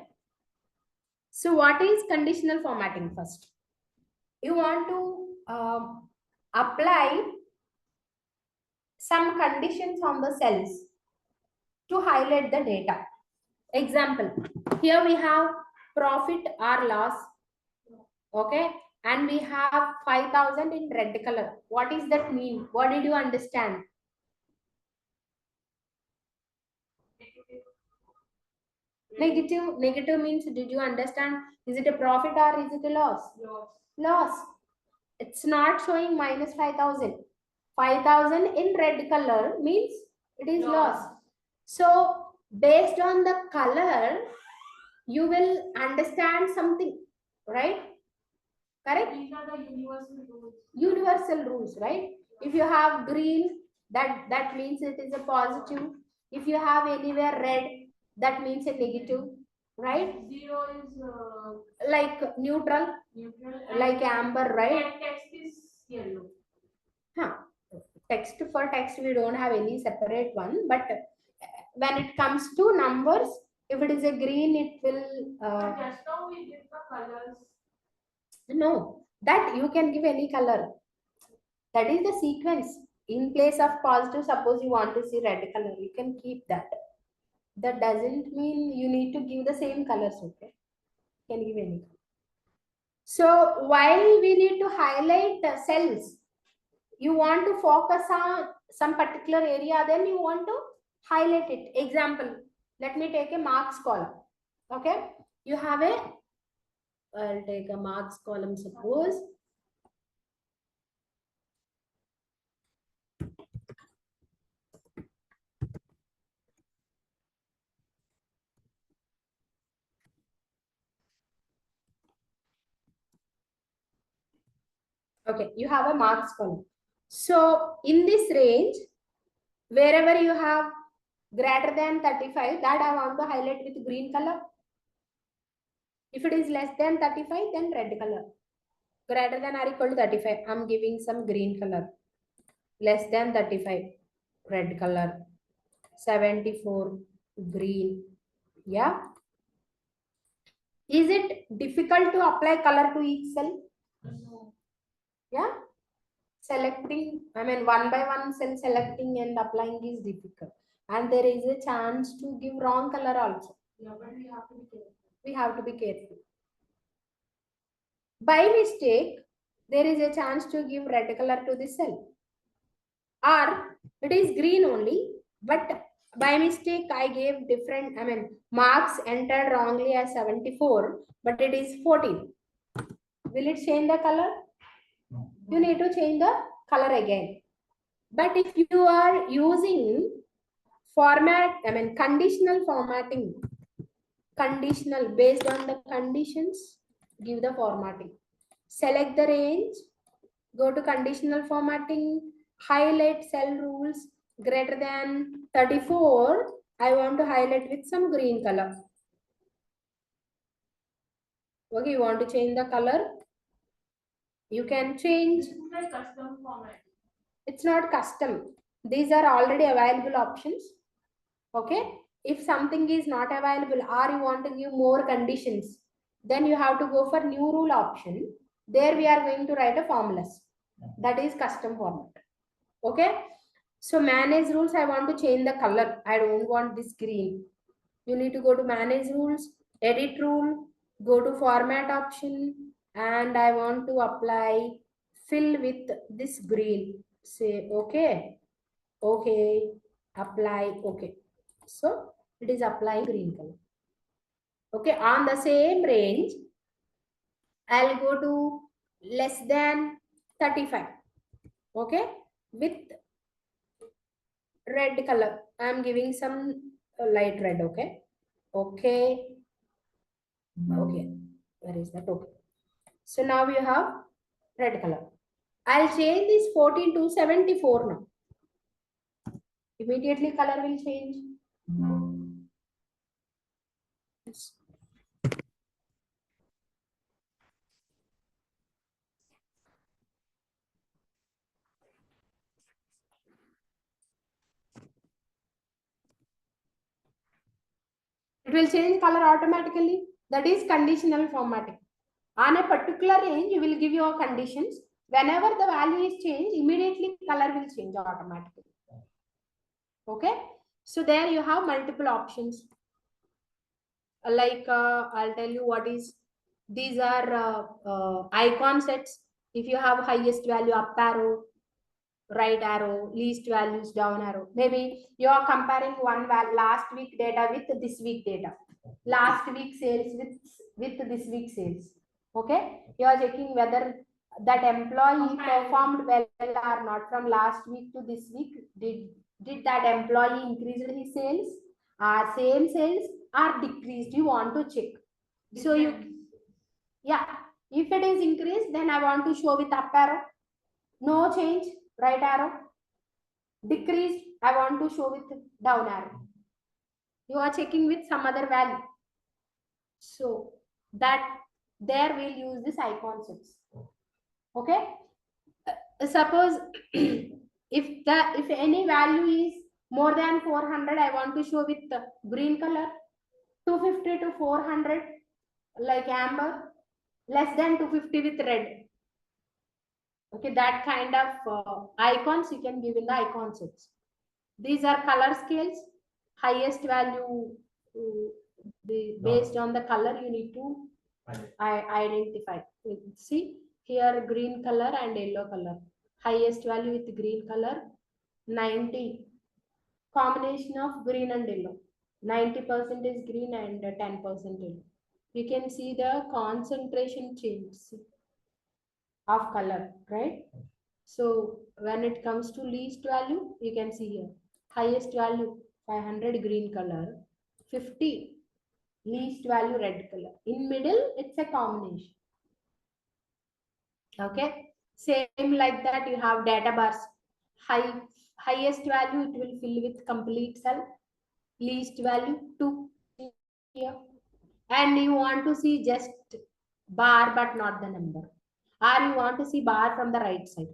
So what is conditional formatting first? You want to apply some conditions on the cells to highlight the data. Example, here we have profit or loss. Okay. And we have 5,000 in red color. What does that mean? What did you understand? Negative means, did you understand? Is it a profit or is it a loss? Loss. It's not showing minus 5,000. 5,000 in red color means it is loss. So based on the color, you will understand something, right? Correct? These are the universal rules. Universal rules, right? If you have green, that means it is a positive. If you have anywhere red, that means a negative, right? Zero is Like neutral, neutral. like amber, right? And text is yellow. Huh. Text, for text we don't have any separate one, but when it comes to numbers, if it is a green, it will But just now we did the colors. no, that you can give any color. That is the sequence. In place of positive, suppose you want to see red color, you can keep that. That doesn't mean you need to give the same colors, okay? You can give any color. So while we need to highlight cells, you want to focus on some particular area, then you want to highlight it. Example, let me take a marks column. Okay, you have a, I'll take a marks column, suppose. Okay, you have a marks column. So in this range, wherever you have greater than 35, that I want to highlight with green color. If it is less than 35, then red color. Greater than or equal to 35, I'm giving some green color. Less than 35, red color. 74, green. Yeah. Is it difficult to apply color to each cell? No. Yeah. Selecting, I mean, one by one cell selecting and applying is difficult. And there is a chance to give wrong color also. Yeah, but we have to be careful. We have to be careful. By mistake, there is a chance to give red color to the cell. Or it is green only, but by mistake I gave different, I mean, marks entered wrongly as 74, but it is 14. Will it change the color? No. You need to change the color again. But if you are using format, I mean, conditional formatting, conditional based on the conditions, give the formatting. Select the range, go to conditional formatting, highlight cell rules greater than 34. I want to highlight with some green color. Okay, you want to change the color? You can change. This is like custom format. It's not custom. These are already available options. Okay. If something is not available or you want to give more conditions, then you have to go for new rule option. There we are going to write a formulas. That is custom format. Okay. So manage rules, I want to change the color. I don't want this green. You need to go to manage rules, edit rule, go to format option, and I want to apply fill with this green. Say okay, okay, apply, okay. So it is applying green color. Okay, on the same range, I'll go to less than 35. Okay, with red color. I'm giving some light red. Okay, okay, okay. Where is that? Okay. So now you have red color. I'll change this 14 to 74 now. Immediately color will change. Yes. It will change color automatically. That is conditional formatting. On a particular range, you will give your conditions. Whenever the value is changed, immediately color will change automatically. Okay. So there you have multiple options. Like I'll tell you what is. These are icon sets. If you have highest value up arrow, right arrow, least values down arrow. Maybe you are comparing one last week data with this week data. Last week sales with this week sales. Okay, you are checking whether that employee performed well or not from last week to this week. Did that employee increase his sales? Are same sales or decreased? You want to check. So you, yeah, if it is increased, then I want to show with up arrow. No change, right arrow. Decreased, I want to show with down arrow. You are checking with some other value. So that there we'll use this icon sets. Okay. Suppose if any value is more than 400, I want to show with the green color. 250 to 400 like amber. Less than 250 with red. Okay, that kind of icons you can give in the icon sets. These are color scales. Highest value based on the color you need to identify. See here green color and yellow color. Highest value with green color 90. Combination of green and yellow. 90% is green and 10% yellow. You can see the concentration change of color, right? So when it comes to least value, you can see here highest value 500 green color, 50 least value red color. In middle, it's a combination. Okay, same like that. You have data bars. Highest value it will fill with complete cell. Least value 2 here, and you want to see just bar but not the number, or you want to see bar from the right side.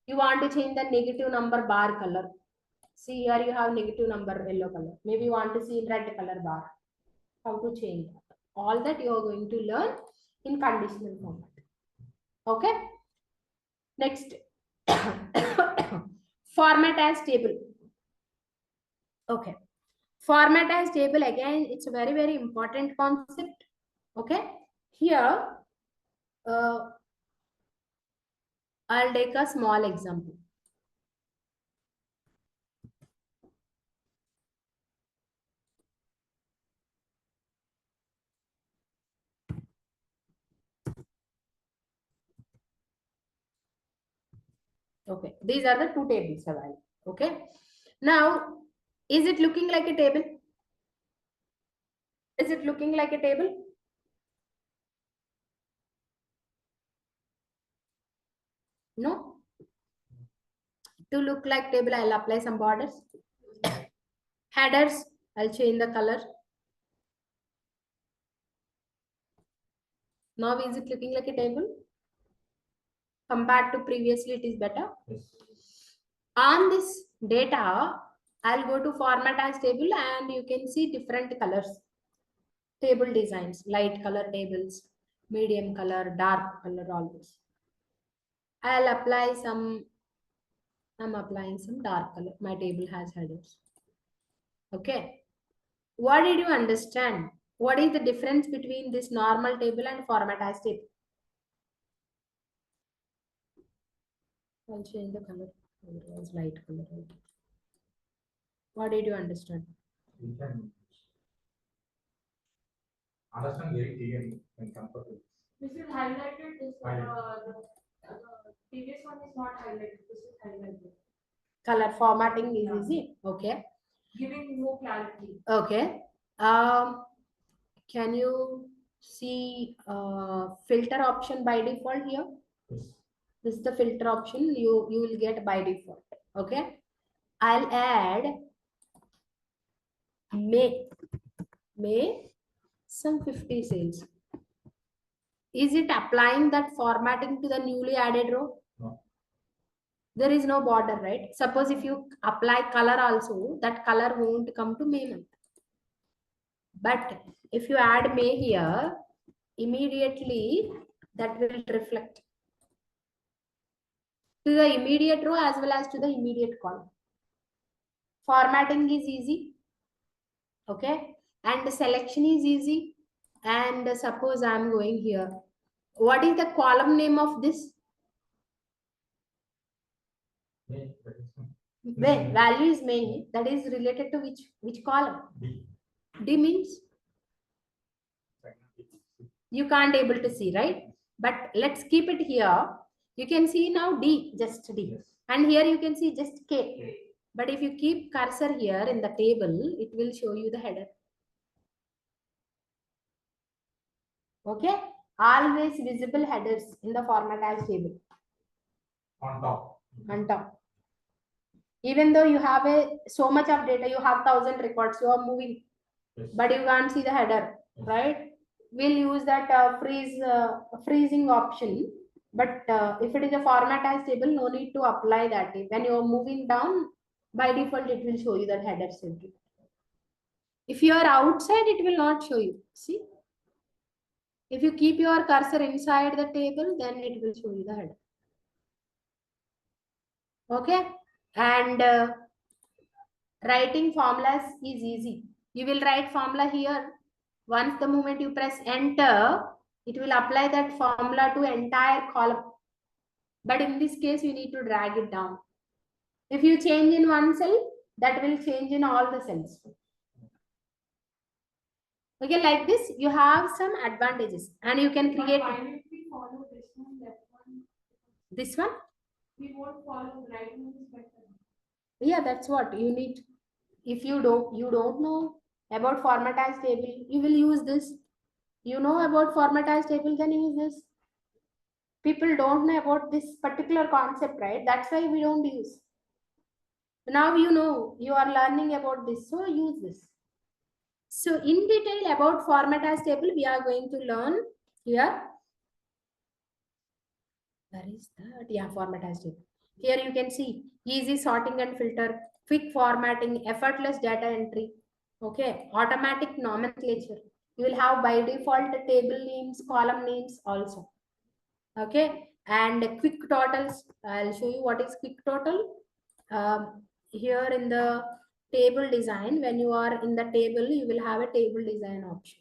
You want to change the negative number bar color. See here you have negative number yellow color. Maybe you want to see red color bar. How to change that? All that you are going to learn in conditional format. Okay. Next, format as table. Okay. Format as table, again, it's a very, very important concept. Okay. Here, I'll take a small example. Okay, these are the two tables available. Okay, now is it looking like a table? Is it looking like a table? No. To look like table, I'll apply some borders. Headers, I'll change the color. Now is it looking like a table? Compared to previously, it is better. Yes. On this data, I'll go to format as table and you can see different colors. Table designs, light color tables, medium color, dark color, all this. I'll apply some, I'm applying some dark color. My table has headers. Okay. What did you understand? What is the difference between this normal table and formatized table? I'll change the color. It was light color. What did you understand? We can understand very clearly and comfortable. This is highlighted, this, Highlighted. the previous one is not highlighted, this is highlighted, Color formatting is easy. Okay. giving more clarity. Okay. Can you see filter option by default here? Yes. This is the filter option you will get by default. Okay. I'll add May some 50 cells. Is it applying that formatting to the newly added row? No. There is no border, right? Suppose if you apply color also, that color won't come to May month. But if you add May here, immediately that will reflect to the immediate row as well as to the immediate column. Formatting is easy. Okay. And the selection is easy. And suppose I'm going here. What is the column name of this? May, that is May. Value is May. That is related to which column? D. D means you can't able to see, right? But let's keep it here. You can see now D, just D. Yes. And here you can see just K. But if you keep cursor here in the table, it will show you the header. Okay. Always visible headers in the formatized table On top. on top. Even though you have so much of data, you have 1,000 records, you are moving, Yes. but you can't see the header, Yes. right? We'll use that freezing option. But if it is a formatized table, no need to apply that. When you are moving down, by default, it will show you that header simply. If you are outside, it will not show you. See? If you keep your cursor inside the table, then it will show you the header. Okay? And writing formulas is easy. You will write formula here. Once the moment you press enter, it will apply that formula to entire column. But in this case, you need to drag it down. If you change in one cell, that will change in all the cells. Okay, like this, you have some advantages and you can But create why did we follow this one, that one? this one. We won't follow the right one is better. Yeah, that's what you need. If you don't know about formatized table, you will use this. You know about formatized table, then use this. People don't know about this particular concept, right? That's why we don't use. Now you know, you are learning about this, so use this. So in detail about formatized table, we are going to learn here. Where is that? Yeah, formatized table. Here you can see easy sorting and filter, quick formatting, effortless data entry. Okay, automatic nomenclature. You will have by default table names, column names also. Okay, and quick totals. I'll show you what is quick total. Here in the table design, when you are in the table, you will have a table design option.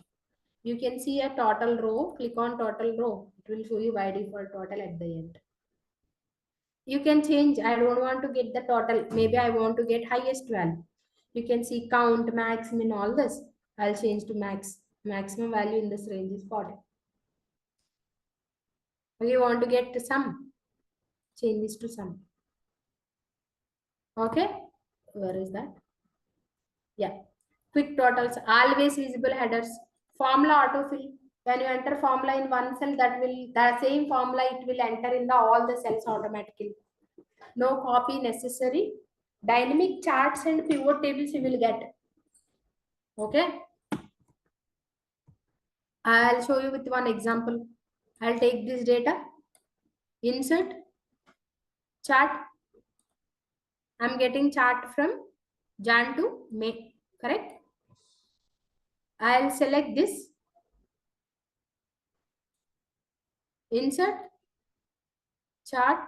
You can see a total row. Click on total row. It will show you by default total at the end. You can change. I don't want to get the total. Maybe I want to get highest value. You can see count, max, min, all this. I'll change to max. Maximum value in this range is 40. You want to get to sum. Change this to sum. Okay. Where is that? Yeah. Quick totals. Always visible headers. Formula autofill. When you enter formula in one cell, the same formula it will enter in all the cells automatically. No copy necessary. Dynamic charts and pivot tables you will get. Okay. I'll show you with one example. I'll take this data, insert, chart. I'm getting chart from Jan to May, correct? I'll select this, insert, chart,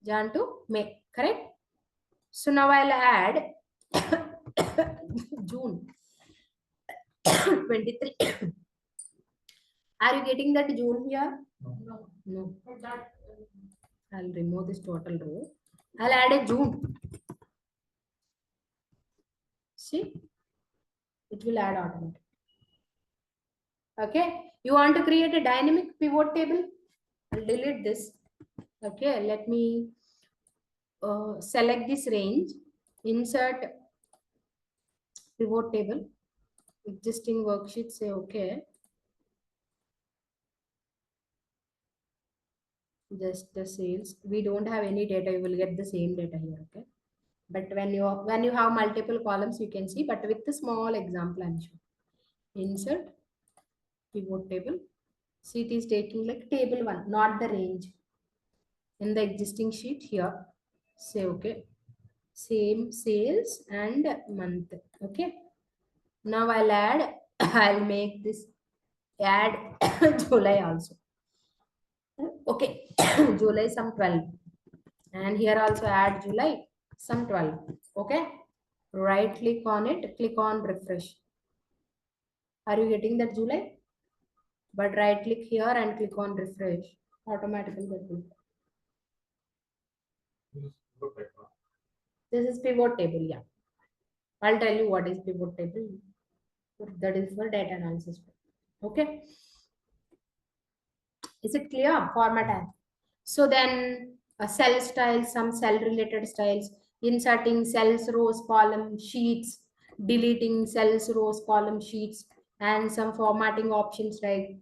Jan to May, correct? So now I'll add June 23. Are you getting that June here? No. No. But that, I'll remove this total row. I'll add a June. See? It will add automatically. Okay. You want to create a dynamic pivot table? I'll delete this. Okay. Let me select this range. Insert pivot table. Existing worksheet. Say okay. Just the sales. We don't have any data. You will get the same data here. Okay. But when you have multiple columns, you can see. But with the small example, I'm sure. Insert pivot table. See, it is taking like table 1, not the range. In the existing sheet here, say okay. Same sales and month. Okay. Now I'll add. I'll make this add July also. Okay. July some 12. And here also add July some 12. Okay. Right click on it. Click on refresh. Are you getting that July? But right click here and click on refresh. Automatically that will. This is pivot table. Yeah. I'll tell you what is pivot table. That is for data analysis. Okay. Is it clear? Format. So then cell styles, some cell related styles, inserting cells, rows, column, sheets, deleting cells, rows, column, sheets, and some formatting options like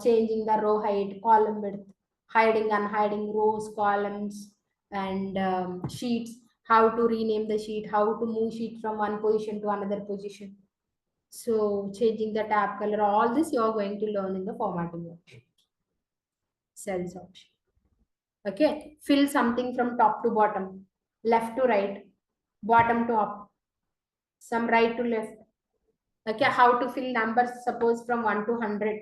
changing the row height, column width, hiding, unhiding rows, columns, and sheets, how to rename the sheet, how to move sheet from one position to another position. So changing the tab color, all this you are going to learn in the formatting option. Cells option. Okay, fill something from top to bottom, left to right, bottom to up, some right to left. Okay, how to fill numbers, suppose from 1 to 100.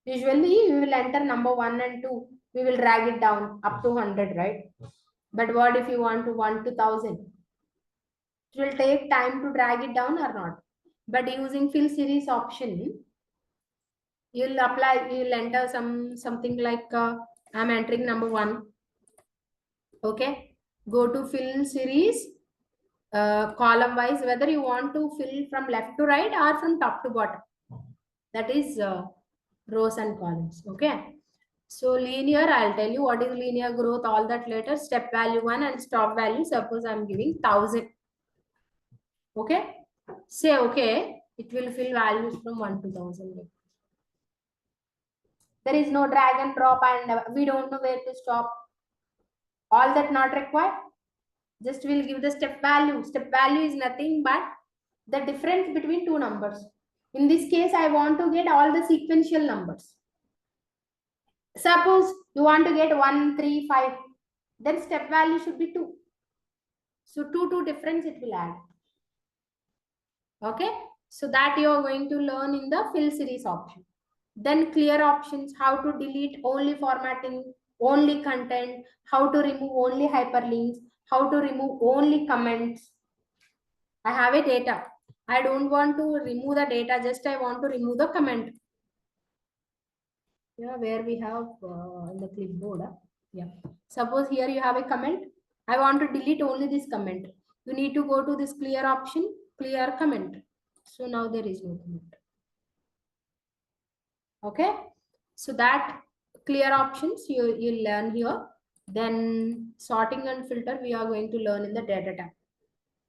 Usually we will enter number 1 and 2, we will drag it down up to 100, right? But what if you want to 1 to 1000? It will take time to drag it down or not. But using fill series option, you'll enter something like I'm entering number 1. Okay, go to fill series, column wise, whether you want to fill from left to right or from top to bottom. That is rows and columns. Okay, so linear, I'll tell you what is linear growth, all that later. Step value 1 and stop value, suppose I'm giving 1000. Okay, say okay, it will fill values from 1 to 1000. There is no drag and drop and we don't know where to stop. All that not required. Just we'll give the step value. Step value is nothing but the difference between two numbers. In this case, I want to get all the sequential numbers. Suppose you want to get 1, 3, 5. Then step value should be 2. So 2 difference it will add. Okay. So that you are going to learn in the fill series option. Then clear options, how to delete only formatting, only content, how to remove only hyperlinks, how to remove only comments. I have a data. I don't want to remove the data, just I want to remove the comment. Yeah, where we have in the clipboard. Yeah. Suppose here you have a comment. I want to delete only this comment. You need to go to this clear option, clear comment. So now there is no comment. Okay. So that clear options you learn here. Then sorting and filter we are going to learn in the data tab.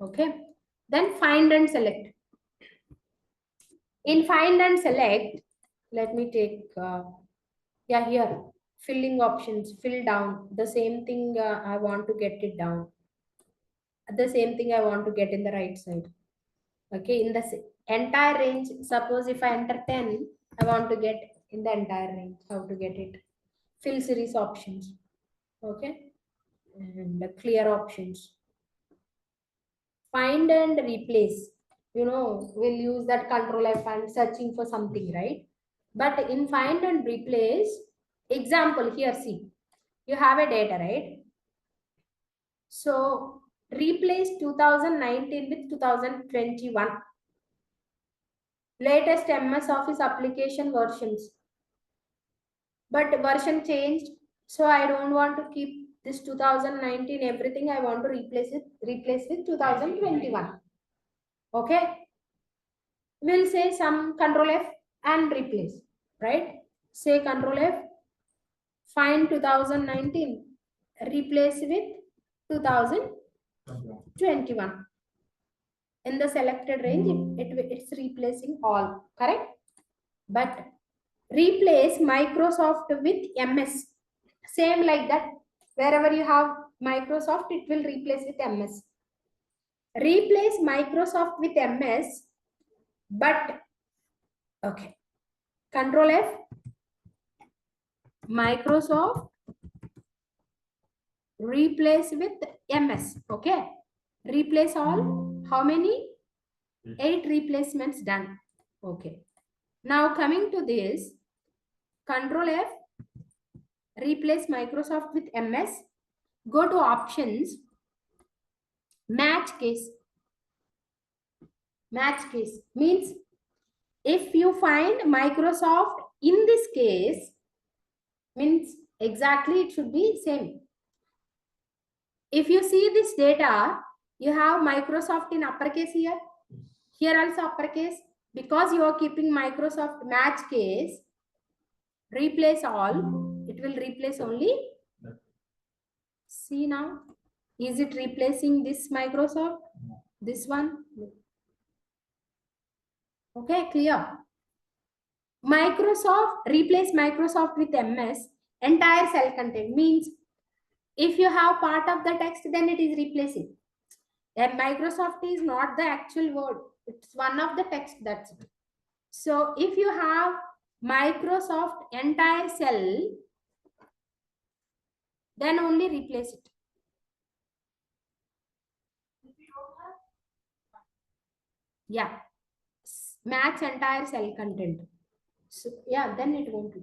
Okay. Then find and select. In find and select, let me take yeah, here filling options, fill down. The same thing I want to get it down. The same thing I want to get in the right side. Okay, in the entire range, suppose if I enter 10, I want to get in the entire range. How to get it? Fill series options. Okay, and the clear options. Find and replace. You know, we'll use that control F and searching for something, right? But in find and replace, example here, see. You have a data, right? So replace 2019 with 2021. Latest MS Office application versions. But version changed. So I don't want to keep this 2019 everything. I want to replace with 2021. Okay. We'll say some Control F and replace, right? Say Control F, find 2019, replace with 2021. In the selected range, it's replacing all, correct? But replace Microsoft with MS. Same like that. Wherever you have Microsoft, it will replace with MS. Replace Microsoft with MS, but okay. Control F, Microsoft replace with MS. Okay. Replace all. How many? 8 replacements done. Okay. Now coming to this, Control F, replace Microsoft with MS. Go to options, match case. Match case means if you find Microsoft in this case, means exactly it should be same. If you see this data, you have Microsoft in uppercase here. Here also uppercase. Because you are keeping Microsoft match case, replace all, it will replace only. See now, is it replacing this Microsoft? This one? Okay, clear. Microsoft, replace Microsoft with MS, entire cell content means if you have part of the text, then it is replacing. And Microsoft is not the actual word. It's one of the text, that's it. So if you have Microsoft entire cell, then only replace it. Yeah. Match entire cell content. So yeah, then it won't be.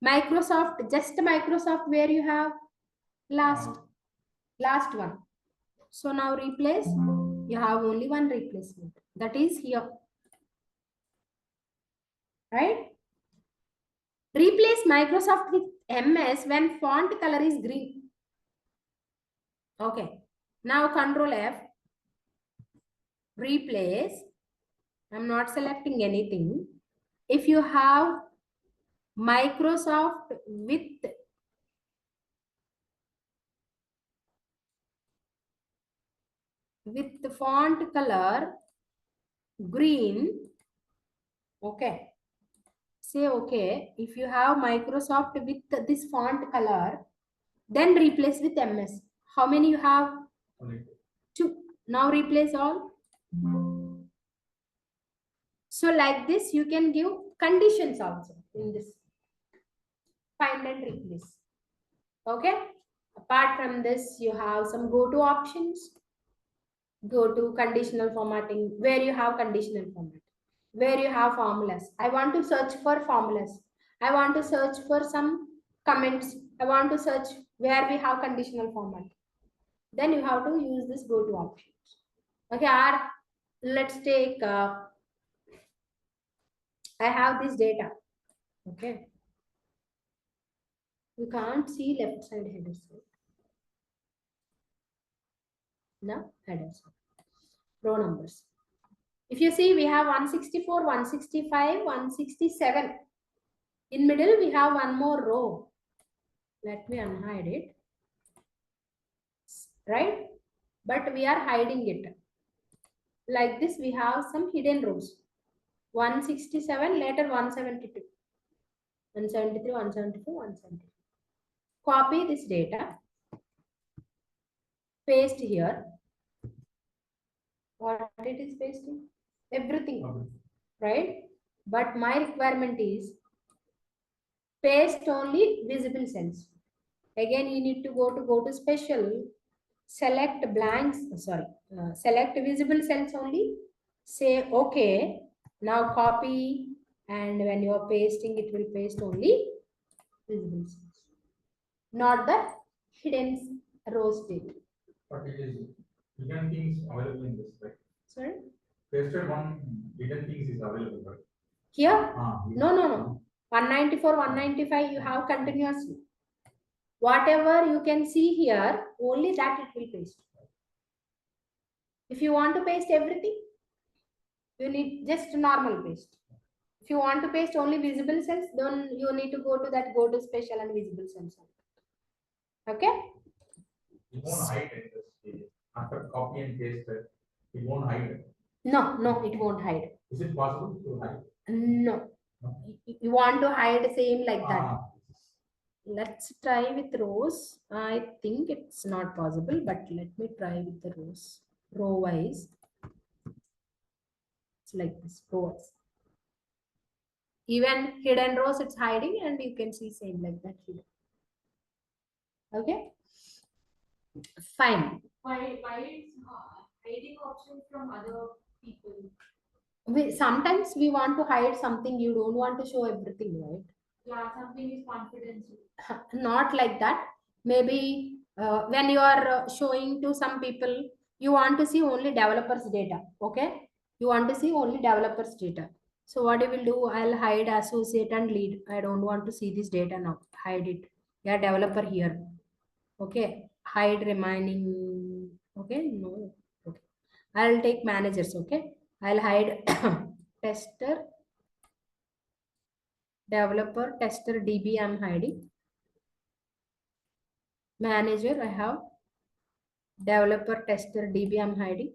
Microsoft, just Microsoft where you have last one. So now replace, you have only one replacement. That is here. Right? Replace Microsoft with MS when font color is green. Okay. Now Control F. Replace. I'm not selecting anything. If you have Microsoft with the font color green, okay. Say okay. If you have Microsoft with this font color, then replace with MS. How many you have? 2. Now replace all. So like this, you can give conditions also in this. Find and replace. Okay. Apart from this, you have some go to options. Go to conditional formatting where you have conditional format, where you have formulas. I want to search for formulas. I want to search for some comments. I want to search where we have conditional format. Then you have to use this go to options. Okay, let's take, I have this data. Okay. You can't see left side headers. No, headers. Row numbers. If you see, we have 164, 165, 167. In middle, we have one more row. Let me unhide it. Right? But we are hiding it. Like this, we have some hidden rows. 167, later 172. 173, 174, 173. Copy this data. Paste here. What it is pasting? Everything. Right? But my requirement is paste only visible cells. Again, you need to go to special, select blanks, select visible cells only, say okay. Now copy, and when you are pasting, it will paste only visible cells, not the hidden rows table. But it is hidden things available in this, right? Sorry? Pasted one hidden things is available, right? Here? Ah, No. 194, 195 you have continuously. Whatever you can see here, only that it will paste. If you want to paste everything, you need just normal paste. If you want to paste only visible cells, then you need to go to that go to special and visible cells. Okay? It won't hide it. After copy and paste, it won't hide it. No, it won't hide. Is it possible to hide? No. No? You want to hide same like that. Ah, Let's try with rows. I think it's not possible, but let me try with the rows. Row wise. It's like this, rows. Even hidden rows, it's hiding, and you can see same like that here. Okay? Fine. Why is hiding option from other people? Sometimes we want to hide something, you don't want to show everything, right? Yeah, something is confidential. Not like that. Maybe when you are showing to some people, you want to see only developers data. Okay, you want to see only developers data. So what you will do, I'll hide associate and lead. I don't want to see this data now. Hide it. Yeah, developer here. Okay, hide remaining. Okay, no. Okay, I'll take managers. Okay, I'll hide tester, developer, tester, DB. I'm hiding. Manager, I have developer, tester, DB, I'm hiding.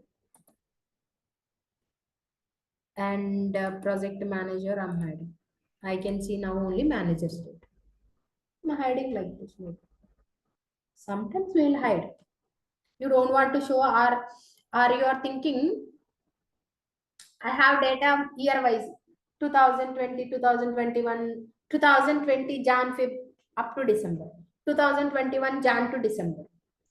And project manager, I'm hiding. I can see now only manager state. I'm hiding like this. Sometimes we will hide. You don't want to show, or you are thinking, I have data year wise 2020, 2021, 2020 Jan, Feb up to December, 2021 Jan to December.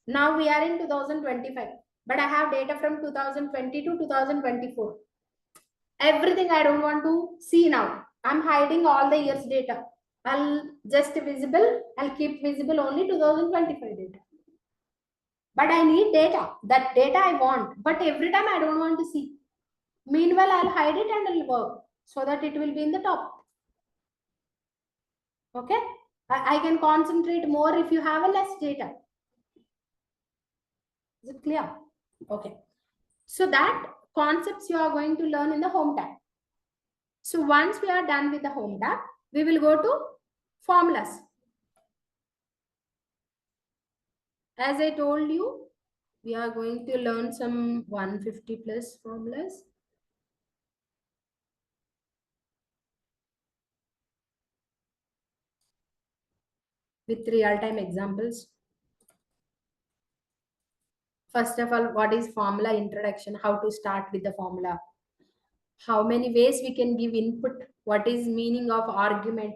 Now we are in 2025, but I have data from 2020 to 2024. Everything I don't want to see now. I'm hiding all the years data. I'll just visible, I'll keep visible only 2025 data. But I need data. That data I want, but every time I don't want to see. Meanwhile, I'll hide it and I'll work so that it will be in the top. Okay? I can concentrate more if you have a less data. Is it clear? Okay. So that concepts you are going to learn in the home tab. So once we are done with the home tab, we will go to formulas. As I told you, we are going to learn some 150 plus formulas. With real-time examples. First of all, what is formula introduction? How to start with the formula? How many ways we can give input? What is meaning of argument?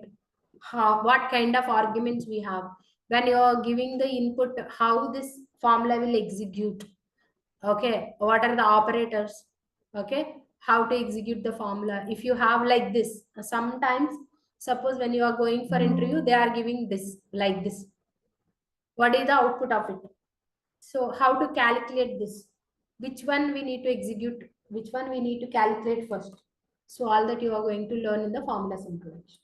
What kind of arguments we have? When you are giving the input, how this formula will execute? Okay, what are the operators? Okay, how to execute the formula? If you have like this, sometimes suppose when you are going for interview, they are giving this like this. What is the output of it? So how to calculate this? Which one we need to execute? Which one we need to calculate first? So all that you are going to learn in the formulas introduction.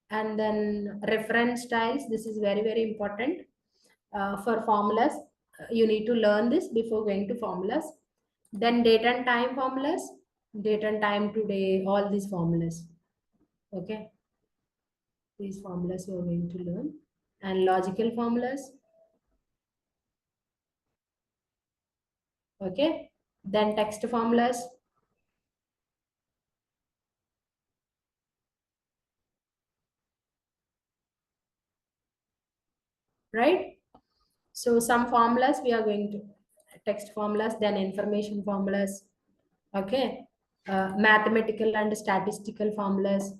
And then reference styles. This is very, very important for formulas. You need to learn this before going to formulas. Then date and time formulas. Date and time today, all these formulas. Okay. These formulas you are going to learn. And logical formulas. Okay, then text formulas. Right? So some formulas we are going to text formulas, then information formulas. Okay, mathematical and statistical formulas.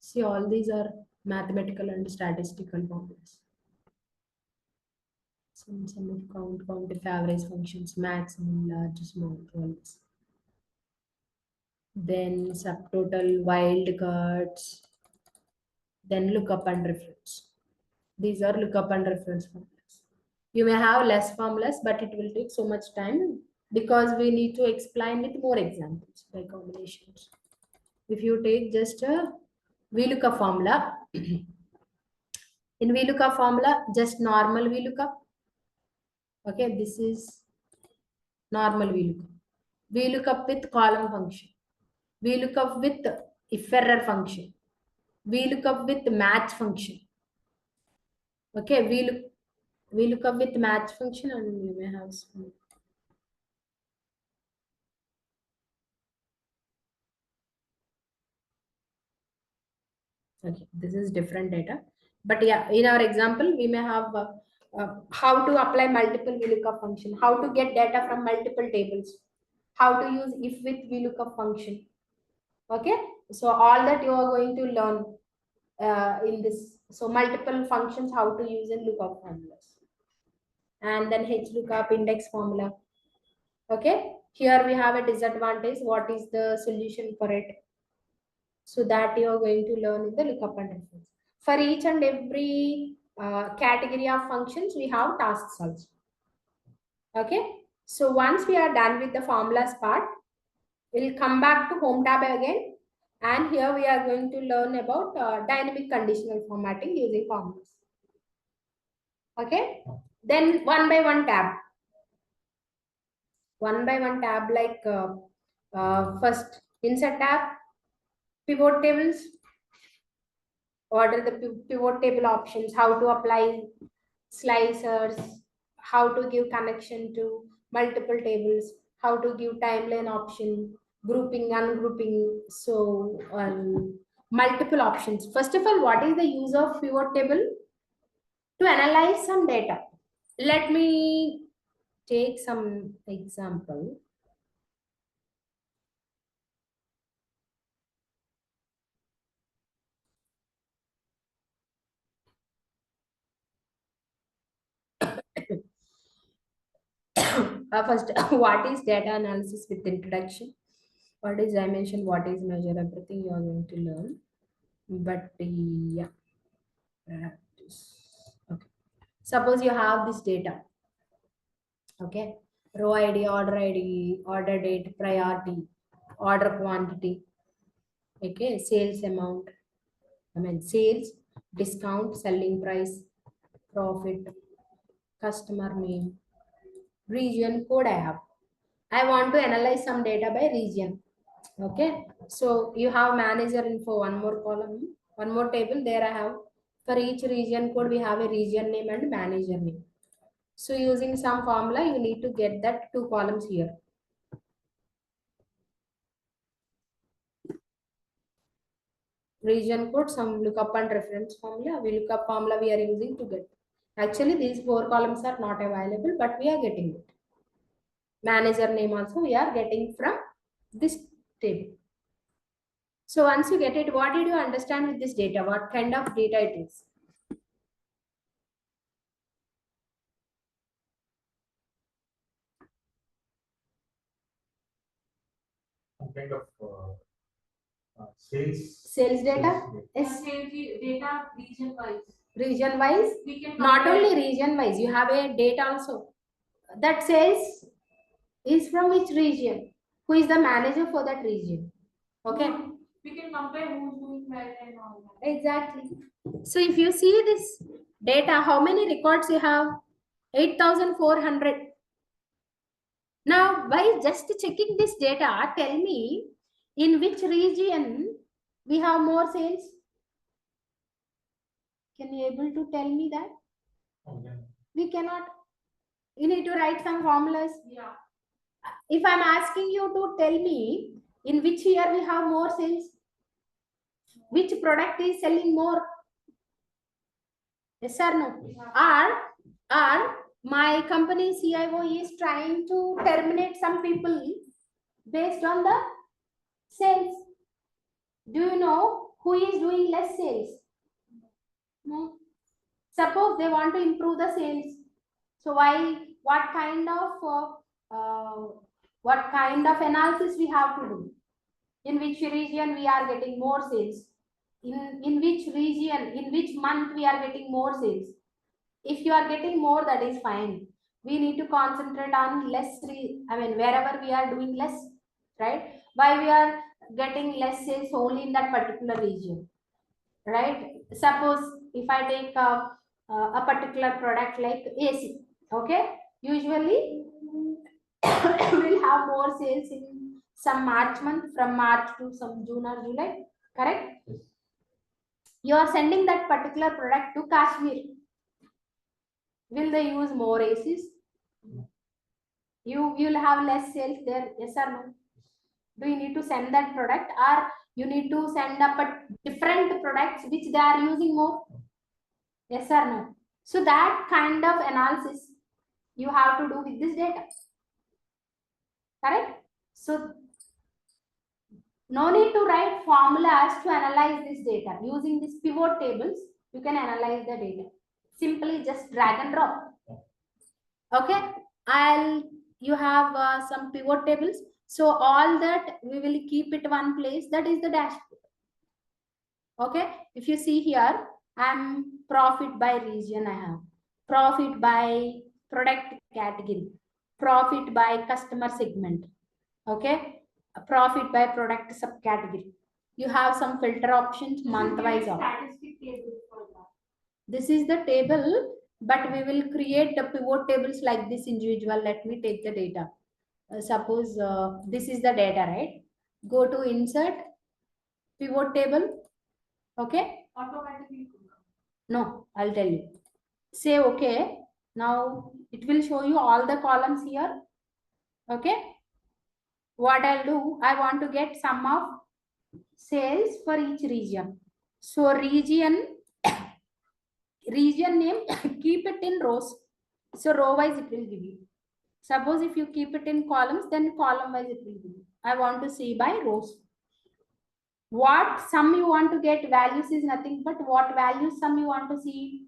See, all these are mathematical and statistical formulas. Sum of count if average functions, maximum, large, small, all this. Then subtotal, wildcards, then lookup and reference. These are lookup and reference formulas. You may have less formulas, but it will take so much time because we need to explain with more examples by combinations. If you take just a VLOOKUP formula, in VLOOKUP formula, just normal VLOOKUP. Okay, this is normal VLOOKUP. VLOOKUP with column function. VLOOKUP with if error function. VLOOKUP with match function. Okay, VLOOKUP with match function, and you may have some. Okay, this is different data. But yeah, in our example, we may have how to apply multiple VLOOKUP function, how to get data from multiple tables, how to use if with VLOOKUP function. Okay, so all that you are going to learn in this. So multiple functions, how to use in lookup formulas. And then HLOOKUP index formula. Okay, here we have a disadvantage. What is the solution for it? So that you are going to learn in the lookup and reference. For each and every category of functions, we have tasks also. Okay, so once we are done with the formulas part, we'll come back to home tab again, and here we are going to learn about dynamic conditional formatting using formulas. Okay, then one by one tab, like first insert tab, pivot tables. What are the pivot table options? How to apply slicers? How to give connection to multiple tables? How to give timeline option? Grouping, ungrouping. So multiple options. First of all, what is the use of pivot table? To analyze some data. Let me take some example. First, what is data analysis with introduction? What is dimension? What is measure? Everything you are going to learn. But yeah, practice. Okay. Suppose you have this data. Okay, row ID, order date, priority, order quantity. Okay, sales amount. Sales, discount, selling price, profit, customer name, region code I have. I want to analyze some data by region. Okay, so you have manager info, one more column, one more table. There I have for each region code, we have a region name and manager name. So using some formula, you need to get that two columns here. Region code, some lookup and reference formula. VLOOKUP formula we are using to get. Actually, these four columns are not available, but we are getting it. Manager name also we are getting from this table. So once you get it, what did you understand with this data? What kind of data it is? Some kind of sales. Sales data? Yes. Yes. Data region wise. Region wise? We can Not compare- only region wise, you have a data also. That sales is from which region? Who is the manager for that region? Okay. We can compare who's doing well and all that. Exactly. So if you see this data, how many records you have? 8,400. Now, by just checking this data, tell me in which region we have more sales? Can you able to tell me that? Okay. We cannot. You need to write some formulas. Yeah. If I'm asking you to tell me in which year we have more sales, which product is selling more? Yes or no? Or my company CIO is trying to terminate some people based on the sales. Do you know who is doing less sales? No. Suppose they want to improve the sales. So what kind of analysis we have to do? In which region we are getting more sales? in which region, in which month we are getting more sales. If you are getting more, that is fine. We need to concentrate on less, wherever we are doing less, right? Why we are getting less sales only in that particular region, right? Suppose if I take a particular product like AC, okay? Usually we'll have more sales in some March month, from March to some June or July, correct? Yes. You are sending that particular product to Kashmir. Will they use more ACs? You will have less sales there, yes or no? Do you need to send that product, or you need to send up a different products which they are using more? Yes or no? So that kind of analysis you have to do with this data. Correct? So no need to write formulas to analyze this data. Using these pivot tables, you can analyze the data. Simply just drag and drop. Okay, you have some pivot tables. So all that we will keep it one place. That is the dashboard. Okay, if you see here, I'm profit by region. I have profit by product category, profit by customer segment. Okay, profit by product subcategory. You have some filter options, month wise. Statistic table for that. This is the table, but we will create the pivot tables like this individual. Let me take the data. Suppose this is the data, right? Go to insert pivot table. Okay. Automatically. No, I'll tell you. Say okay. Now it will show you all the columns here. Okay. What I'll do, I want to get sum of sales for each region. So region name, keep it in rows. So row wise it will give you. Suppose if you keep it in columns, then column wise it will give you. I want to see by rows. What sum you want to get, values is nothing but what value sum you want to see?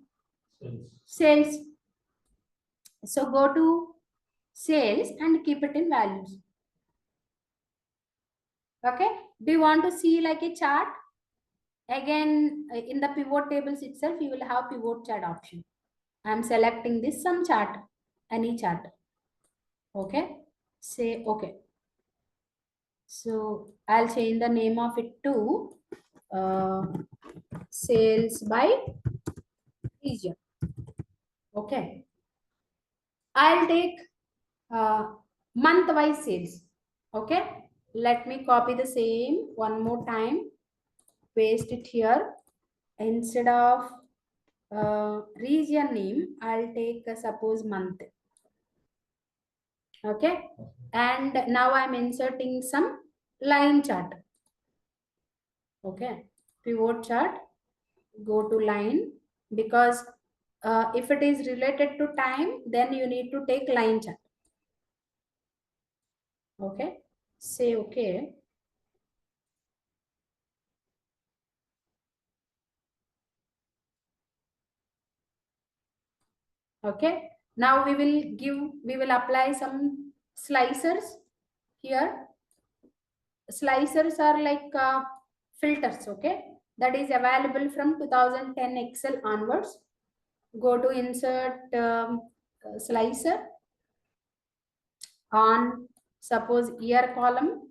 Sales. So go to sales and keep it in values. Okay. Do you want to see like a chart? Again, in the pivot tables itself, you will have pivot chart option. I'm selecting this some chart, any chart. Okay. Say okay. So I'll change the name of it to sales by region. Okay. I'll take month-wise sales. Okay. Let me copy the same one more time. Paste it here. Instead of region name, I'll take suppose month. Okay. And now I'm inserting some line chart. Okay. Pivot chart. Go to line, because if it is related to time, then you need to take line chart. Okay. Say okay. Okay. Now we will apply some slicers here. Slicers are like filters. Okay. That is available from 2010 Excel onwards. Go to insert slicer on suppose year column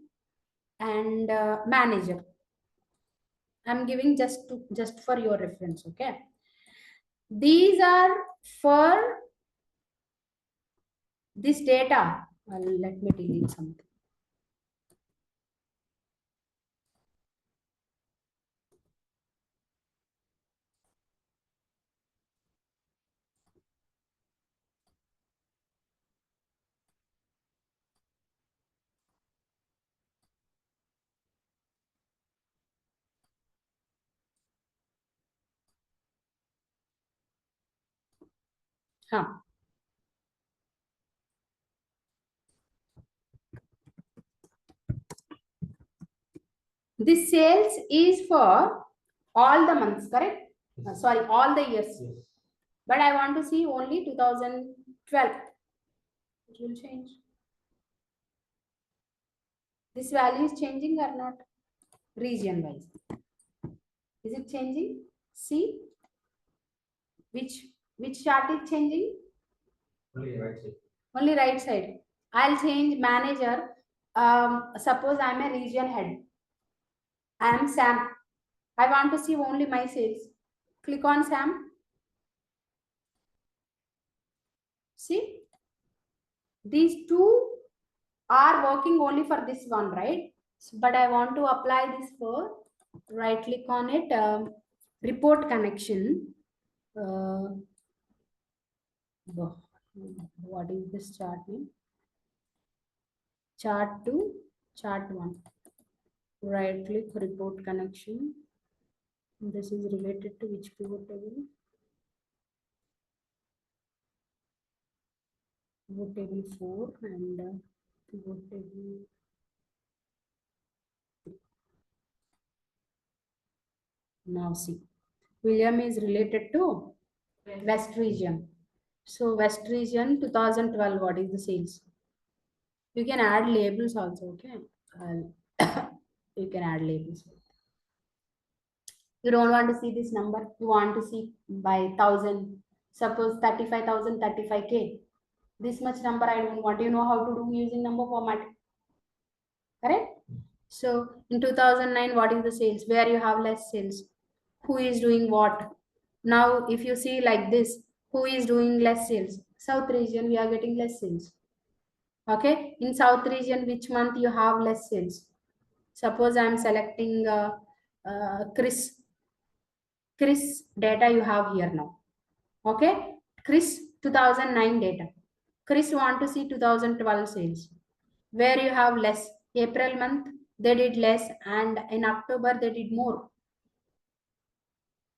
and manager. I'm giving just for your reference. Okay. These are for this data. Let me delete something. Huh. This sales is for all the months, correct? Sorry, all the years. Yes. But I want to see only 2012. It will change. This value is changing or not? Region wise. Is it changing? See, which chart is changing? Only right side. Only right side. I'll change manager. Suppose I'm a region head. I am Sam. I want to see only my sales. Click on Sam. See, these two are working only for this one, right? But I want to apply this for, right click on it, report connection. What is this chart name? Chart 2, chart 1. Right click, report connection. This is related to which pivot table? Pivot table 4 and pivot table. Now see, William is related to West region. So West region 2012, what is the sales? You can add labels also, okay? You can add labels. You don't want to see this number, you want to see by 1000. Suppose 35,000, 35K. This much number I don't want. You know how to do using number format. Correct? So in 2009, what is the sales? Where you have less sales? Who is doing what? Now, if you see like this, who is doing less sales? South region, we are getting less sales. Okay, in South region, which month you have less sales? Suppose I am selecting Chris data you have here now. Okay, Chris 2009 data. Chris want to see 2012 sales. Where you have less? April month they did less, and in October they did more.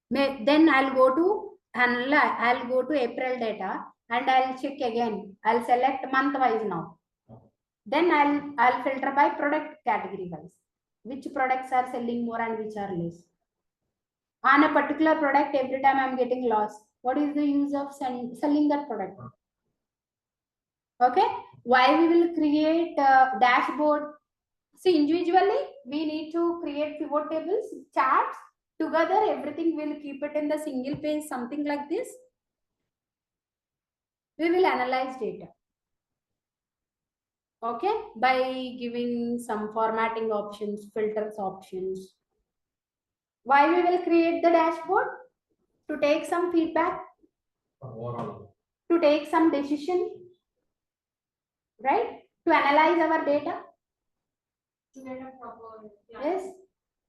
Then I'll go to April data and I'll check again. I'll select month wise now. Then I'll filter by product category wise. Which products are selling more and which are less. On a particular product, every time I'm getting loss. What is the use of selling that product? Okay. Why we will create a dashboard? See, individually we need to create pivot tables, charts. Together, everything will keep it in the single page, something like this. We will analyze data. Okay, by giving some formatting options, filters options. Why we will create the dashboard? To take some feedback, Overall. to take some decision, right? To analyze our data. To get a proper. Yeah. Yes,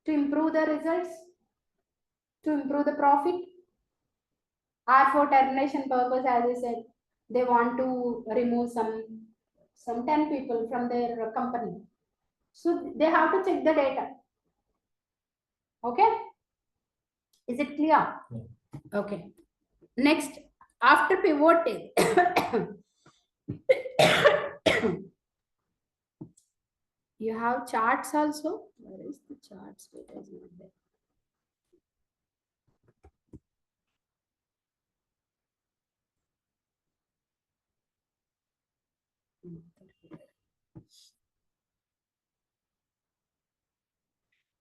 to improve the results, to improve the profit, or for termination purpose, as I said, they want to remove some 10 people from their company. So they have to check the data. Okay, is it clear? Yeah. Okay, next, after pivot table, you have charts also. Where is the charts? Data is not there.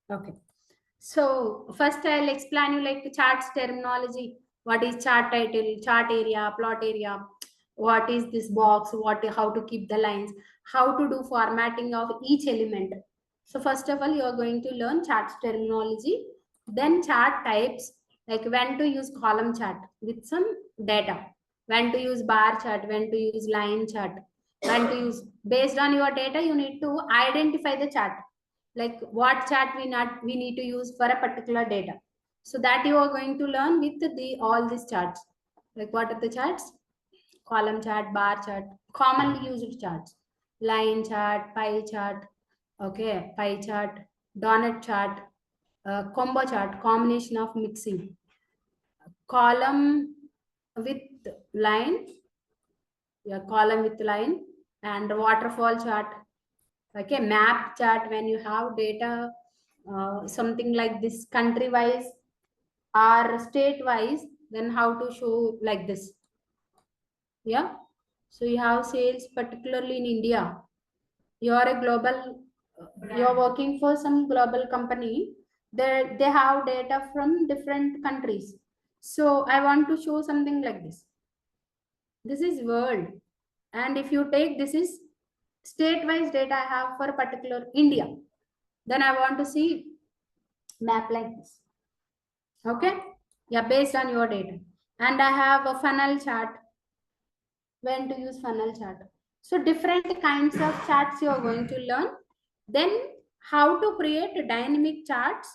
Okay, so first I'll explain you like the charts terminology. What is chart title, chart area, plot area? What is this box? How to keep the lines? How to do formatting of each element? So first of all, you are going to learn charts terminology, then chart types, like when to use column chart with some data, when to use bar chart, when to use line chart, when to use, based on your data, you need to identify the chart, like what chart we need to use for a particular data. So that you are going to learn with the all these charts. Like what are the charts? Column chart, bar chart, commonly used charts, line chart, pie chart, okay, pie chart, donut chart, combo chart, combination of mixing, column with line, yeah, column with line, and waterfall chart. Okay, map chart, when you have data, something like this, country wise or state wise, then how to show like this. Yeah, so you have sales, particularly in India. You are a global, you are working for some global company. They have data from different countries. So I want to show something like this. This is world. And if you take, this is state-wise data I have for particular India. Then I want to see map like this. Okay. Yeah, based on your data. And I have a funnel chart. When to use funnel chart. So different kinds of charts you are going to learn. Then how to create dynamic charts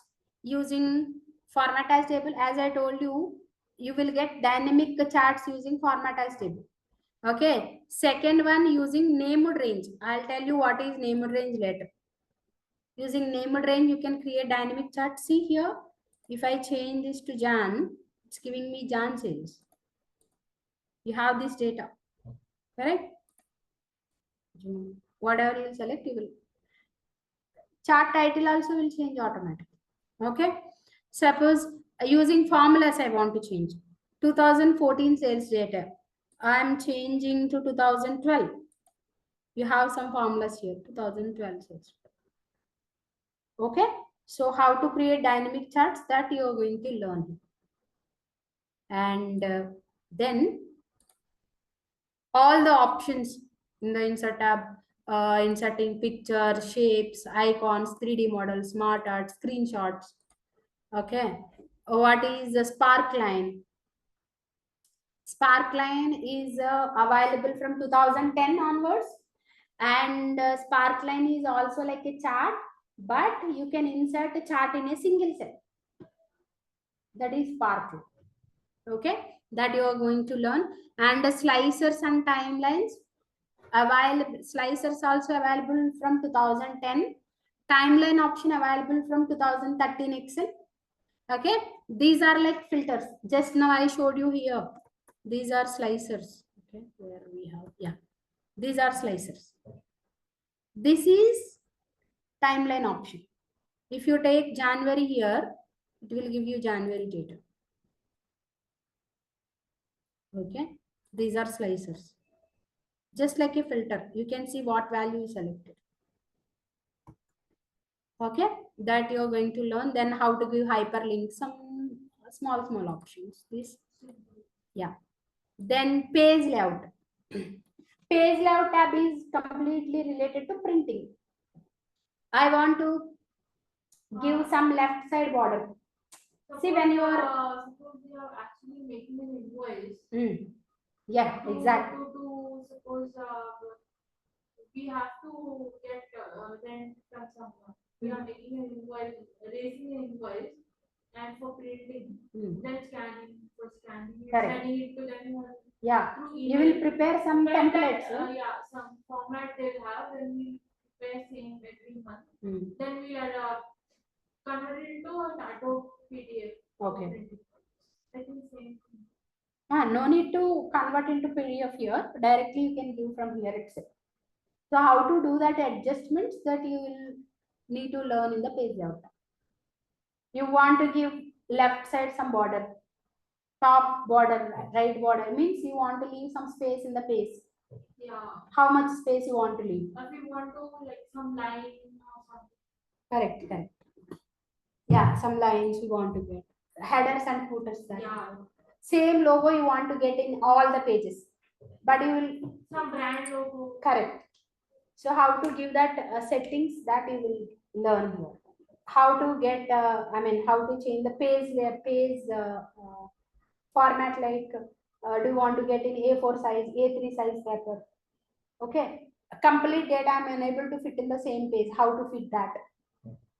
using formatized table. As I told you, you will get dynamic charts using formatized table. Okay. Second one, using named range. I'll tell you what is named range later. Using named range, you can create dynamic chart. See here, if I change this to Jan, it's giving me Jan sales. You have this data, correct? Whatever you select, you will. Chart title also will change automatically. Okay. Suppose using formulas, I want to change 2014 sales data. I'm changing to 2012. You have some formulas here, 2012 sales. Okay. So how to create dynamic charts, that you are going to learn. And then all the options in the insert tab, inserting picture, shapes, icons, 3D models, smart art, screenshots. Okay. What is the Sparkline? Sparkline is available from 2010 onwards. And Sparkline is also like a chart, but you can insert a chart in a single cell. That is Sparkline. Okay. That you are going to learn. And the slicers and timelines. Available slicers also available from 2010. Timeline option available from 2013 Excel. Okay, these are like filters. Just now I showed you here. These are slicers. Okay, where we have, yeah, these are slicers. This is timeline option. If you take January here, it will give you January data. Okay, these are slicers. Just like a filter, you can see what value you selected. Okay, that you're going to learn. Then how to give hyperlink, some small options. This, yeah. Then page layout. Page layout tab is completely related to printing. I want to give some left side border. See, when you are suppose you are actually making an invoice. Yeah, exactly. To suppose we have to get rent from someone. We are making an invoice, raising an invoice, and for printing, then scanning, for scanning, Correct. sending it to them. Yeah, Through you will email. prepare some When templates. that, yeah, some format they'll have, then we prepare same every month. Then we are converted into an Adobe PDF. Okay. I think same thing. No need to convert into PDF here. Directly you can give from here itself. So how to do that adjustments, that you will need to learn in the page layout. You want to give left side some border, top border, right border, means you want to leave some space in the page. Yeah. How much space you want to leave? If we want to like some line or something. Correct. Yeah, some lines you want to get. Headers and footers. That. Yeah. Same logo you want to get in all the pages, but you will. Some brand logo. Correct. So how to give that settings, that you will learn here. How to get, how to change the page format, like do you want to get in A4 size, A3 size paper? Okay, complete data I'm unable to fit in the same page. How to fit that?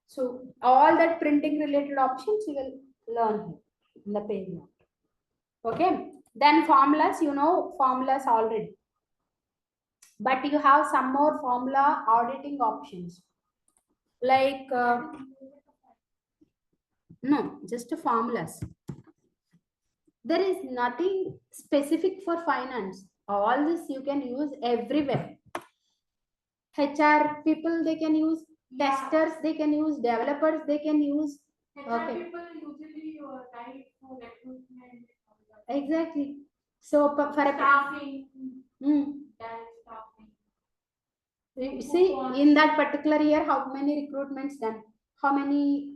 So all that printing related options you will learn here in the page now. Okay, then formulas, you know formulas already, but you have some more formula auditing options, like no, just formulas. There is nothing specific for finance. All this you can use everywhere. HR people, they can use, testers, they can use, developers, they can use. Okay. People usually type for recruitment. Exactly. So for a Staffing. Direct staffing. You see, in that particular year, how many recruitments done? How many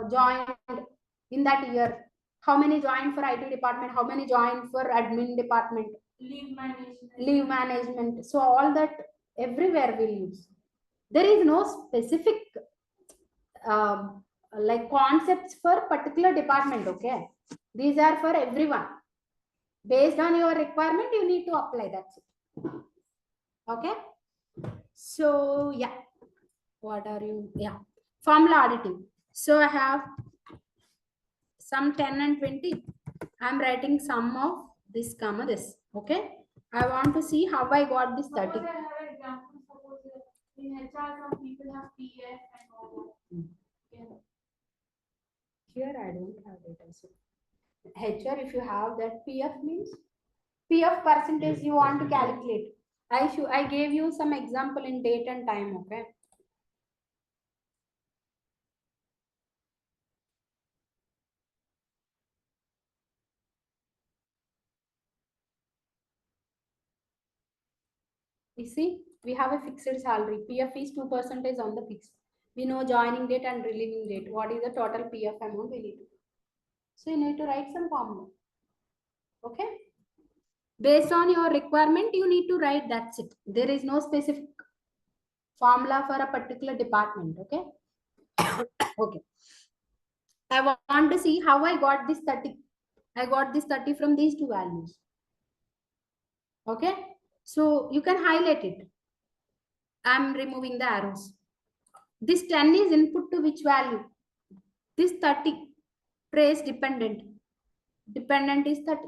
joined in that year? How many joined for IT department? How many joined for admin department? Leave management. Leave management. So all that everywhere we'll use. There is no specific like concepts for particular department. Okay, these are for everyone. Based on your requirement, you need to apply. That's it. Okay. So yeah, what are you? Yeah, formula auditing. So I have sum 10 and 20. I'm writing sum of this comma this. Okay. I want to see how I got this 30. Suppose I have an example. Suppose in HR, some people have PF and all that. Yeah. Here I don't have data. So HR, if you have that PF means PF percentage you want to calculate. I gave you some example in date and time. Okay. You see, we have a fixed salary. PF is 2% on the fixed. We know joining date and relieving date. What is the total PF amount we need to do? So you need to write some formula. Okay. Based on your requirement, you need to write. That's it. There is no specific formula for a particular department. Okay. Okay. I want to see how I got this 30. I got this 30 from these two values. Okay. So you can highlight it. I'm removing the arrows. This 10 is input to which value? This 30. Trace dependent. Dependent is 30.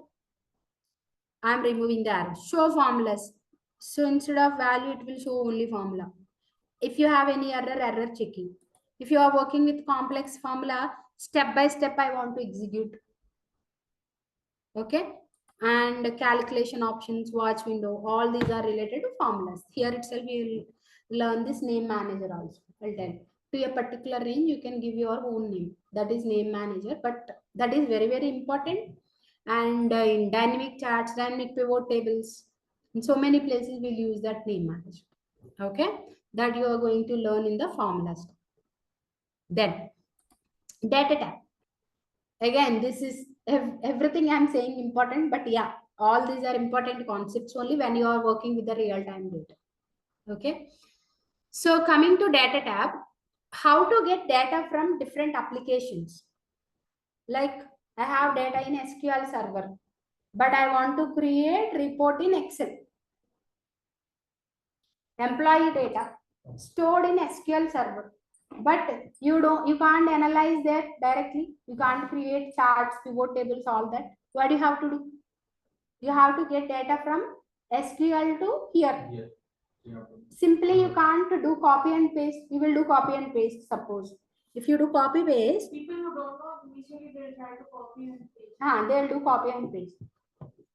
I'm removing the arrow. Show formulas. So instead of value, it will show only formula. If you have any error, error checking. If you are working with complex formula, step by step, I want to execute. Okay. And calculation options, watch window, all these are related to formulas. Here itself, you will learn this name manager also. I'll tell. To a particular range, you can give your own name. That is name manager, but that is very, very important. And in dynamic charts, dynamic pivot tables, in so many places we'll use that name manager. Okay, that you are going to learn in the formulas. Then data tab. Again, this is everything I'm saying important, but yeah, all these are important concepts only when you are working with the real-time data. Okay, so coming to data tab, how to get data from different applications. Like I have data in SQL server, but I want to create report in Excel. Employee data stored in SQL server, but you can't analyze that directly. You can't create charts, pivot tables, all that. What do you have to do? You have to get data from SQL to here. Simply you can't do copy and paste. You will do copy and paste. Suppose if you do copy paste, People who don't know, initially they try to copy and paste. they'll do copy and paste.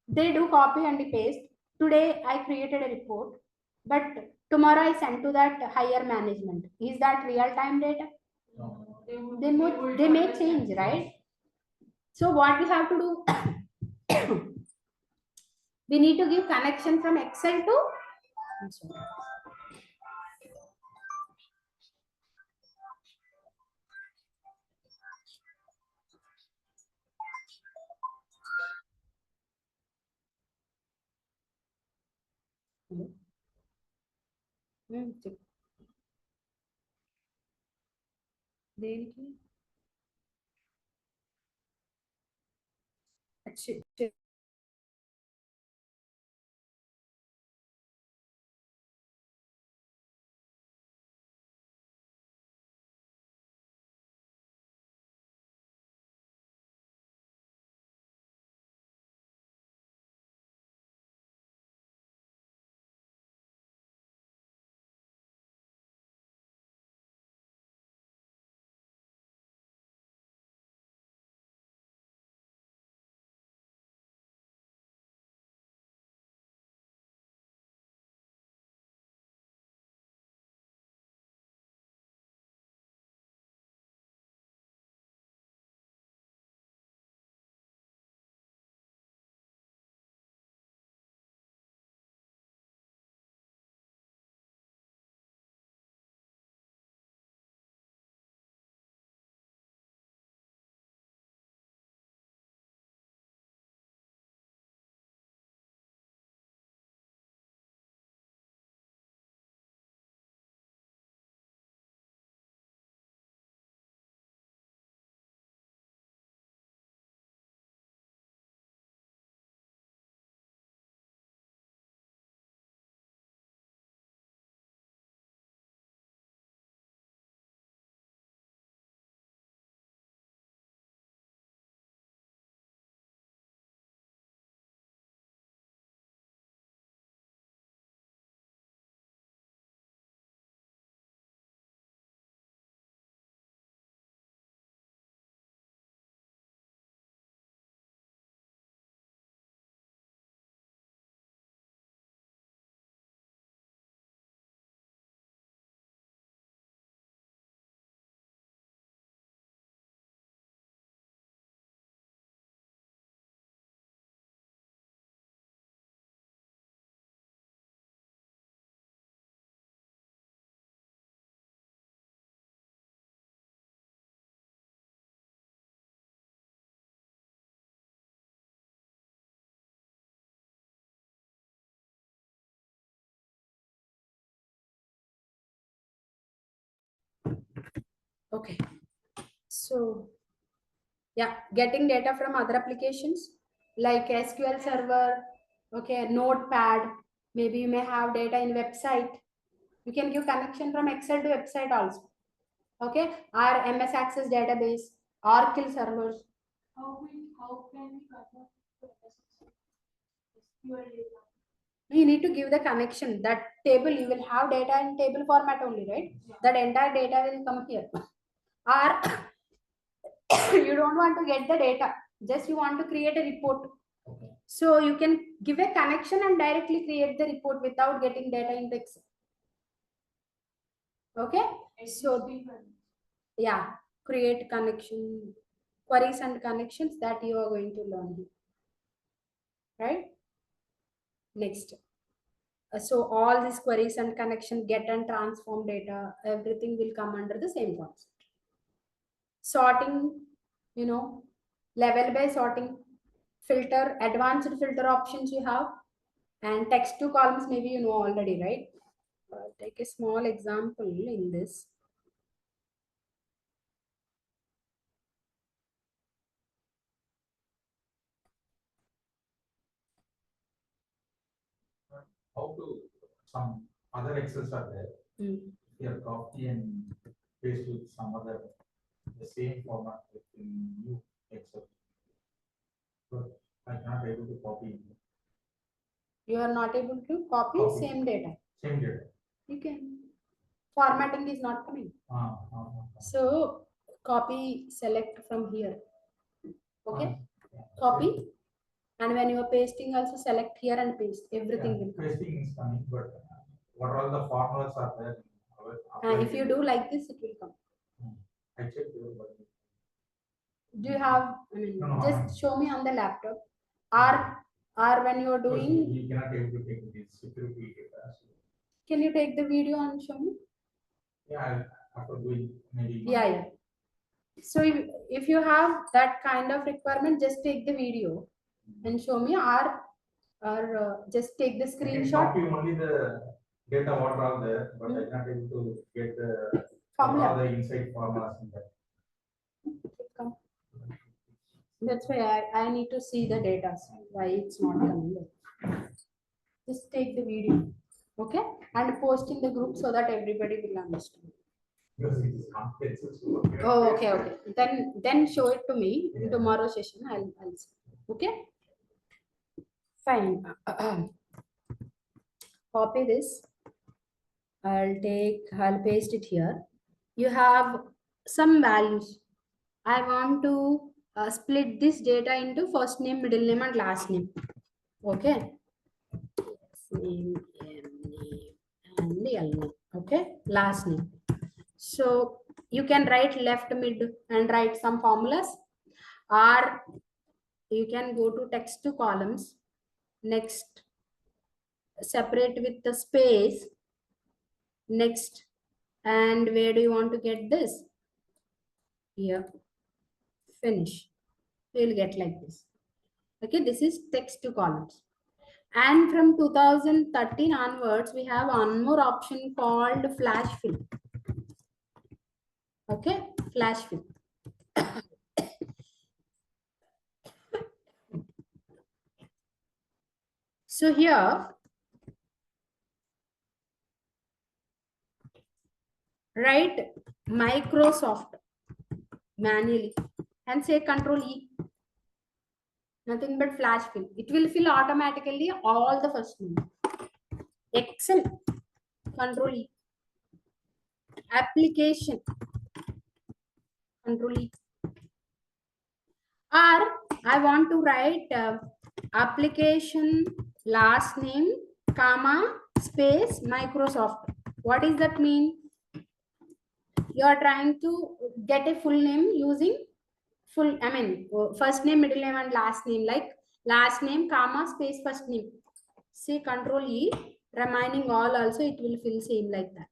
They do copy and paste. Today I created a report, but tomorrow I send to that higher management. Is that real time data? No, They may change, right? So what we have to do? We need to give connection from Excel to. I'm sorry. Hello? Check. దేనికి Okay. So yeah, getting data from other applications like SQL Server, okay, Notepad. Maybe you may have data in website. You can give connection from Excel to website also. Okay, or MS Access database, Oracle servers. How can we convert to SQL data? You need to give the connection. That table, you will have data in table format only, right? That entire data will come here. Or you don't want to get the data, just you want to create a report. Okay. So you can give a connection and directly create the report without getting data in the Excel. Okay, so yeah, create connection, queries and connections that you are going to learn here, right? Next. So all these queries and connection, get and transform data, everything will come under the same concept. Sorting, you know, level by sorting, filter, advanced filter options you have, and text to columns maybe you know already, right? Take a small example in this. How to, some other Excels are there. Here, copy and paste with some other, the same format in new Excel. But I cannot able to copy. You are not able to copy Copy. same data. Same data. You can. Formatting is not coming. So copy, select from here. Okay. Copy. And when you are pasting, also select here and paste. Everything will come. Pasting is coming, but what all the formulas are there? And if you do like this, it will come. I checked your body. Do you have, I mean, No, just show me on the laptop. Or when you are doing, You cannot able to take this security data. can you take the video and show me? Yeah, after doing maybe. Yeah. So if you have that kind of requirement, just take the video and show me, or just take the I can screenshot. copy only the data what are all there, but I cannot able to get the Formula. all the inside formulas in that. Come. That's why I need to see the data, why it's not coming. Just take the video, okay, and post in the group so that everybody will understand. Because it is complex. Oh, okay. Then show it to me in tomorrow's session. I'll see. Okay. Fine. Copy this. I'll paste it here. You have some values. I want to split this data into first name, middle name, and last name. Okay. Name, name, and the L name. Okay. Last name. So you can write left, mid, and write some formulas, or you can go to text to columns. Next, separate with the space. Next, and where do you want to get this? Here. Finish. You will get like this. Okay, this is text to columns. And from 2013 onwards, we have one more option called flash fill. Okay, flash fill. So here, write Microsoft manually and say Control E. Nothing but flash fill. It will fill automatically all the first name. Excel, Control E. Application, Control E. Or I want to write application last name, comma, space, Microsoft. What does that mean? You are trying to get a full name using first name, middle name, and last name, like last name, comma, space, first name. See Control E, remaining all also it will fill same like that.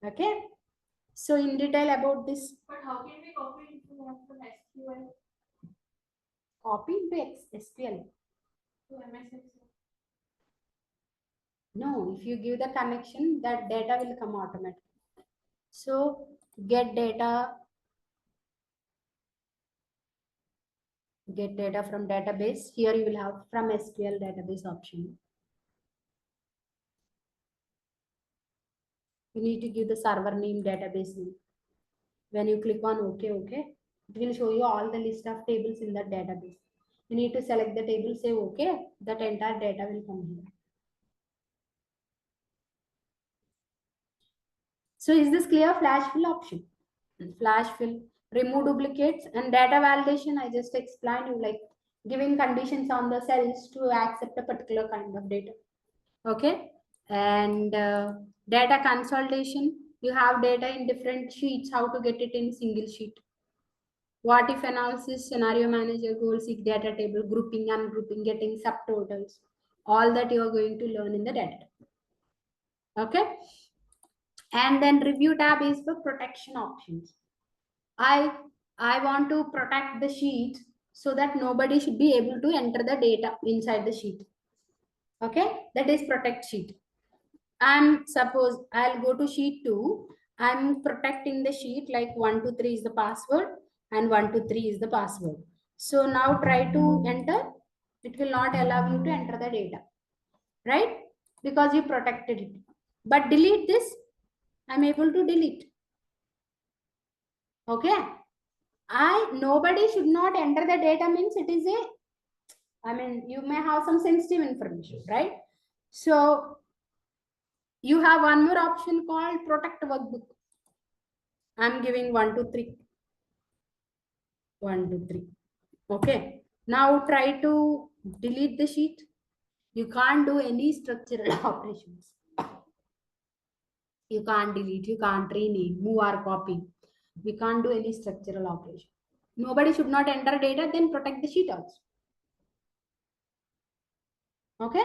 Okay. So in detail about this. But how can we copy into from SQL Copy into SQL. to MS Excel? No, if you give the connection, that data will come automatically. So So get data from database. Here you will have from SQL database option. You need to give the server name, database name. When you click on OK, it will show you all the list of tables in that database. You need to select the table, say OK, that entire data will come here. So is this clear? Flash fill option. Flash fill, remove duplicates, and data validation. I just explained you, like giving conditions on the cells to accept a particular kind of data. Okay, and data consolidation. You have data in different sheets. How to get it in single sheet? What if analysis, scenario manager, goal seek, data table, grouping, ungrouping, getting subtotals. All that you are going to learn in the data. Okay, and then review tab is for protection options. I want to protect the sheet so that nobody should be able to enter the data inside the sheet. Okay, that is protect sheet. And suppose I'll go to sheet 2. I'm protecting the sheet like 123 is the password and 123 is the password. So now try to enter. It will not allow you to enter the data, right? Because you protected it. But delete this. I'm able to delete. Okay. Nobody should not enter the data means it is you may have some sensitive information, right? So you have one more option called protect workbook. I'm giving 1 2 3. 1 2 3. Okay. Now try to delete the sheet. You can't do any structural operations. You can't delete, you can't rename, move or copy. We can't do any structural operation. Nobody should not enter data, then protect the sheet also. Okay.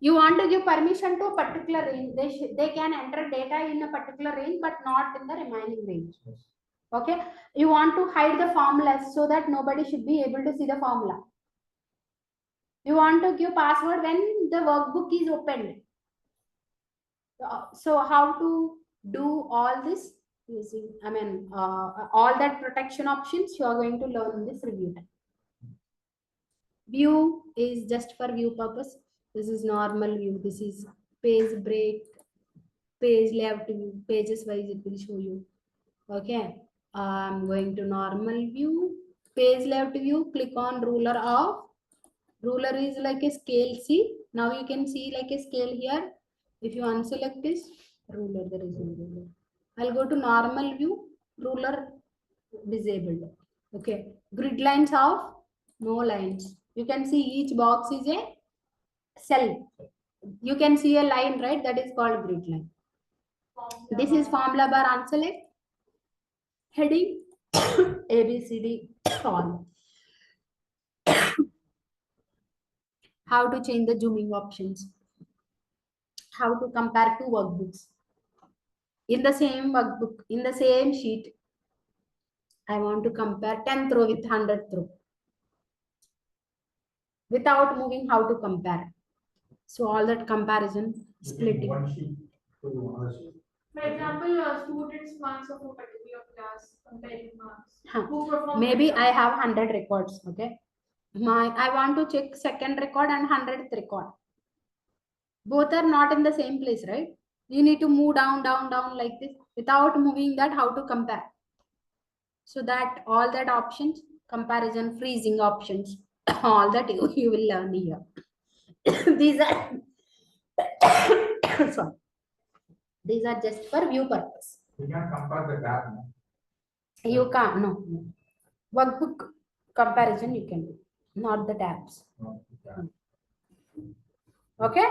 You want to give permission to a particular range. They can enter data in a particular range, but not in the remaining range. Okay. You want to hide the formulas so that nobody should be able to see the formula. You want to give password when the workbook is opened. So how to do all this using, all that protection options you are going to learn in this review time. View is just for view purpose. This is normal view. This is page break, page left view, pages wise it will show you. Okay. I'm going to normal view, page left view, click on ruler off. Ruler is like a scale. See, now you can see like a scale here. If you unselect this ruler, there is no ruler. I'll go to normal view, ruler disabled. Okay. Grid lines off, no lines. You can see each box is a cell. You can see a line, right? That is called grid line. This is formula bar unselect. Heading A, B, C, D, all. How to change the zooming options. How to compare two workbooks. In the same workbook, in the same sheet, I want to compare 10th row with 100th row. Without moving, how to compare. So all that comparison, splitting. One sheet to another sheet. For example, students' marks of a particular class, comparing marks. Who performed Maybe better? I have 100 records. Okay. I want to check second record and 100th record. Both are not in the same place, right? You need to move down, down, down like this. Without moving that, how to compare? So that all that options, comparison, freezing options, all that you will learn here. These are sorry. These are just for view purpose. You can compare the tab. No? You can't, no. Workbook comparison you can do, not the tabs. No, yeah. Okay.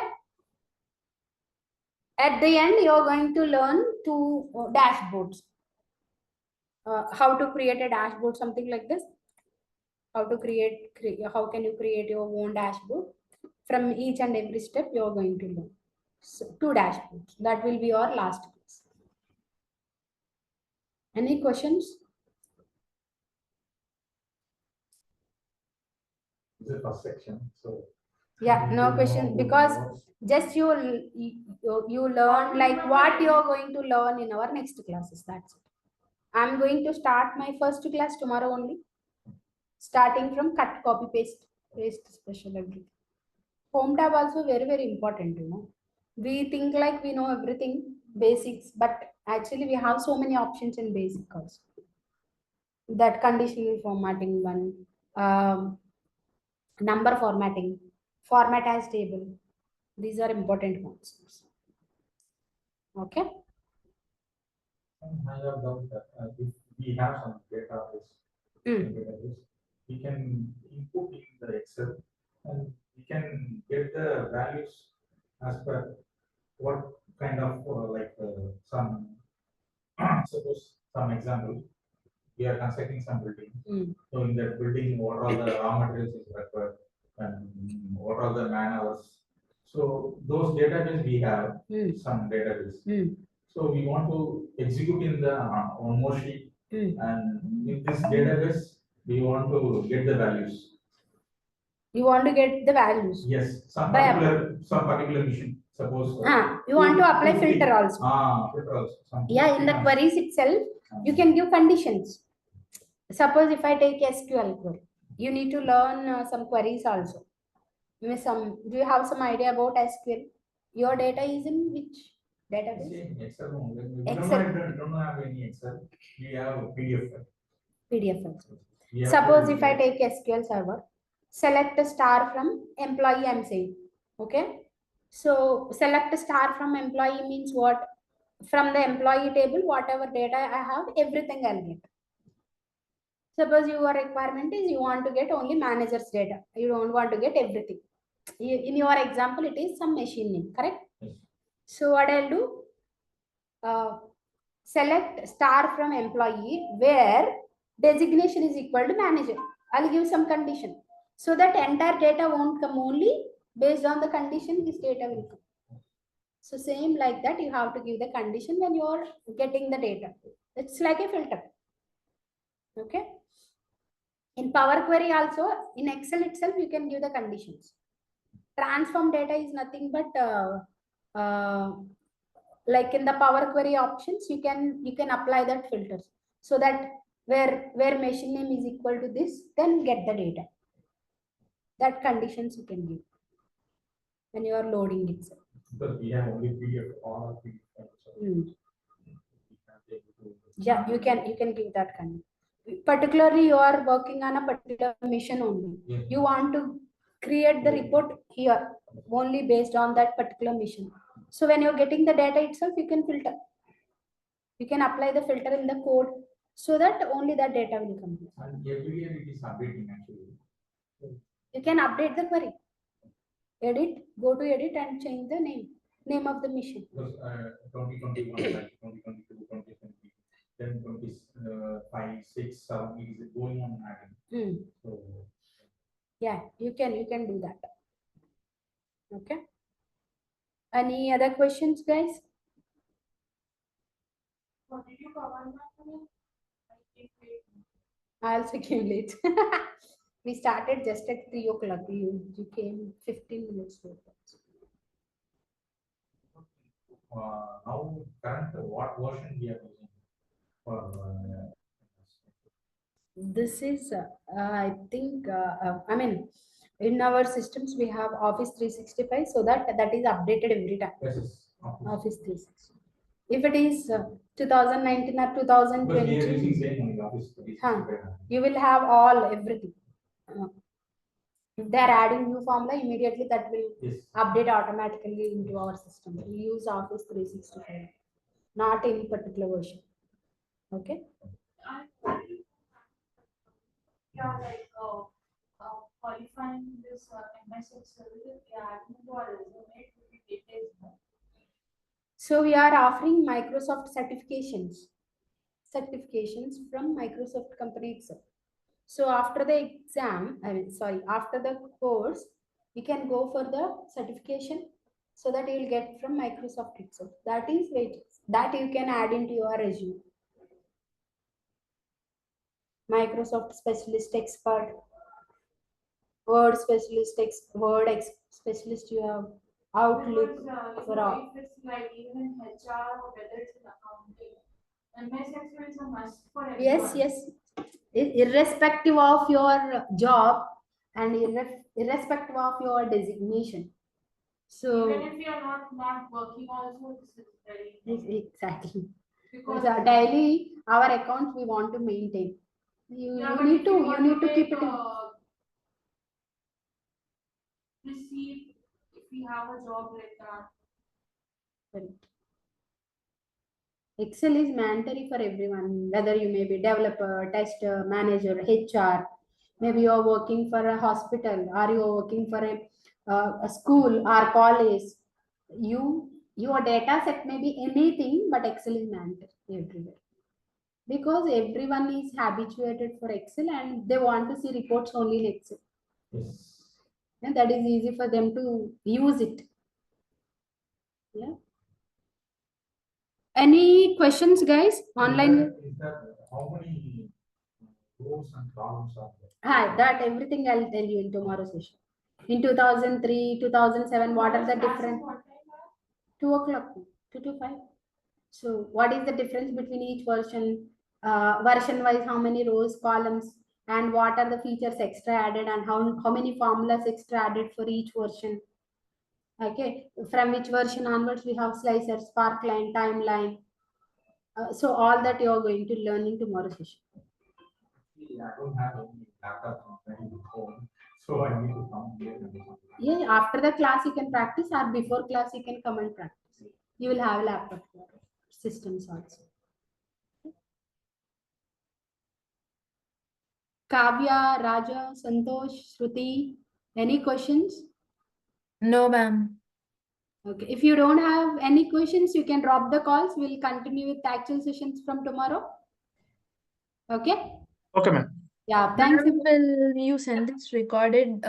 At the end, you are going to learn two dashboards. How to create a dashboard, something like this. How to how can you create your own dashboard? From each and every step, you are going to learn. So, two dashboards. That will be your last class. Any questions? This is the first section. So Yeah, If no you question, know because what's- just you learn like what you're going to learn in our next classes. That's it. I'm going to start my first class tomorrow only, starting from cut, copy, paste special everything. Home tab also very important, you know. We think like we know everything, basics, but actually we have so many options in basic also. That conditional formatting one, number formatting, format as table. These are important concepts. Okay. I have doubt that if we have some database, we can input in the Excel and we can get the values as per what kind of some suppose some example, we are constructing some building. So in that building, what are the raw materials is required and what are the man hours. So those database we have some database. So we want to execute in the one more sheet, and in this database we want to get the values. You want to get the values. Yes, some By particular mission. Suppose. You want to apply filter also. Filter also. Yeah, in the queries itself, you can give conditions. Suppose if I take SQL query, you need to learn some queries also. Do you have some idea about SQL? Your data is in which database? Excel only. We Excel. don't have any Excel. We have PDF. PDF also. Suppose if I take SQL server, select a star from employee, I'm saying. Okay. So select a star from employee means what? From the employee table, whatever data I have, everything I'll get. Suppose your requirement is you want to get only manager's data. You don't want to get everything. In your example, it is some machine name, correct? So what I'll do? Select star from employee where designation is equal to manager. I'll give some condition. So that entire data won't come, only based on the condition this data will come. So same like that, you have to give the condition when you are getting the data. It's like a filter. Okay. In Power Query also, in Excel itself, you can give the conditions. Transform data is nothing but like in the Power Query options, you can apply that filters, so that where machine name is equal to this, then get the data. That conditions you can give when you are loading it. Because we have only PDF, all of PDF. Yeah, you can give that condition. Particularly, you are working on a particular mission only. Yeah. You want to create the report here only based on that particular mission. So when you're getting the data itself, you can filter. You can apply the filter in the code so that only that data will come. And every year it is updating actually. You can update the query. Edit, go to edit and change the name of the mission. Because 2021, like 2022, 2020, then 25, 6, 7, it is going on adding. So yeah, you can do that. Okay. Any other questions, guys? What did you cover now? I also came late. We started just at 3 o'clock. You came 15 minutes late. now current what version we are using for This is, I think, I mean, in our systems, we have Office 365, so that is updated every time. yes, Office 360. If it is 2019 or because we are 2020, using same only Office 365. you will have everything. If they are adding new formula, immediately that will update automatically into our system. We use Office 365, not any particular version. Okay. Yeah, like qualifying this MS Excel, adding to our resume to be details. So we are offering Microsoft certifications from Microsoft company itself. So after the exam, after the course, you can go for the certification, so that you will get from Microsoft itself. That is wages that you can add into your resume. Microsoft Specialist Expert, Word Specialist, specialist you have outlook Because, for all. if it's like even in HR or whether it's in accounting, MS Excel is a must for everyone. Yes. Irrespective of your job and irrespective of your designation. So Even if you're not working also, this is very important. exactly. Because So daily our accounts we want to maintain. You, yeah, you but need if to you want keep get, it in. receive if we have a job like that. Correct. Excel is mandatory for everyone, whether you may be developer, tester, manager, HR. Maybe you are working for a hospital, or you are working for a school or college. Your data set may be anything, but Excel is mandatory everywhere because everyone is habituated for Excel and they want to see reports only in Excel, Yes. and that is easy for them to use it. Yeah. Any questions, guys? Online. Is that how many rows and columns are there? Hi, that everything I'll tell you in tomorrow's session. In 2003, 2007, what are the different? 2 o'clock, 2 to 5. So, what is the difference between each version? Version wise, how many rows, columns, and what are the features extra added, and how many formulas extra added for each version? Okay, from which version onwards we have slicers, sparkline, timeline. So, all that you are going to learn in tomorrow's session. I don't have any laptop on my home, so I need to come here and do something. Yeah, after the class you can practice, or before class you can come and practice. You will have a laptop for systems also. Kavya, Raja, Santosh, Shruti, any questions? No, ma'am. Okay, if you don't have any questions, you can drop the calls. We'll continue with the actual sessions from tomorrow. Okay? Okay, ma'am. Yeah, thanks. Ma'am, will you send this recorded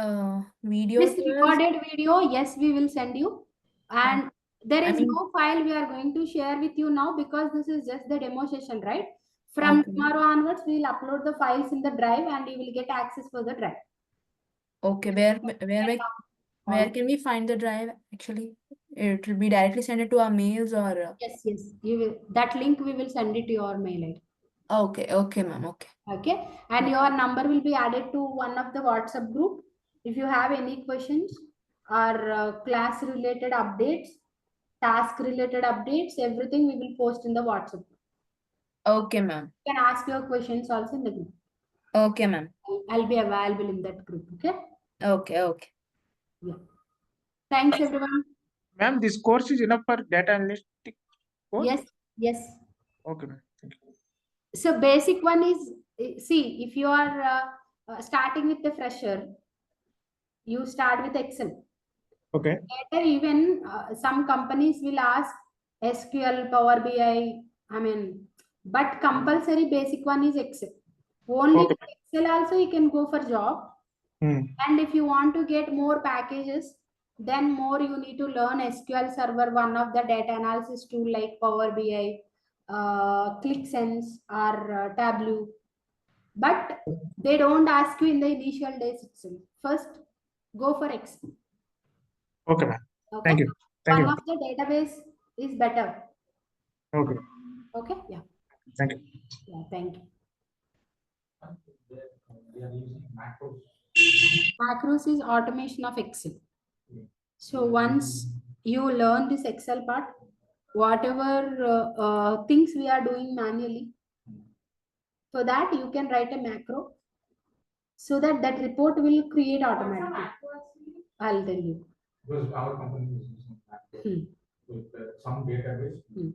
video This to us? recorded video, yes, we will send you. And there I is mean- no file we are going to share with you now because this is just the demo session, right? From Okay. tomorrow onwards, we will upload the files in the drive and you will get access for the drive. Okay, where can we find the drive actually? It will be directly sent it to our mails or Yes. You will, that link we will send it to your mail ID. okay, ma'am. Okay. Okay, and your number will be added to one of the WhatsApp group. If you have any questions or class related updates, task related updates, everything we will post in the WhatsApp group. Okay, ma'am. You can ask your questions also in the group. Okay, ma'am. I'll be available in that group. Okay. Okay. Yeah. Thanks everyone. Ma'am, this course is enough for data analytic course? Yes. Okay, ma'am. Thank you. So basic one is, see, if you are starting with the fresher, you start with Excel. Okay. Later, even some companies will ask SQL, Power BI. I mean, but compulsory basic one is Excel. Only Okay. Excel also you can go for job. Hmm. And if you want to get more packages, then more you need to learn SQL Server, one of the data analysis tool like Power BI, ClickSense or Tableau. But they don't ask you in the initial days itself. First, go for Excel. Okay, ma'am. Okay. Thank you. Thank One you. of the database is better. Okay. Okay. Yeah. Thank you. Yeah. Thank you. They are using macros. Macros is automation of Excel. So once you learn this Excel part, whatever things we are doing manually, for that you can write a macro so that report will create automatically. I'll tell you. Because our company is using macros with some database.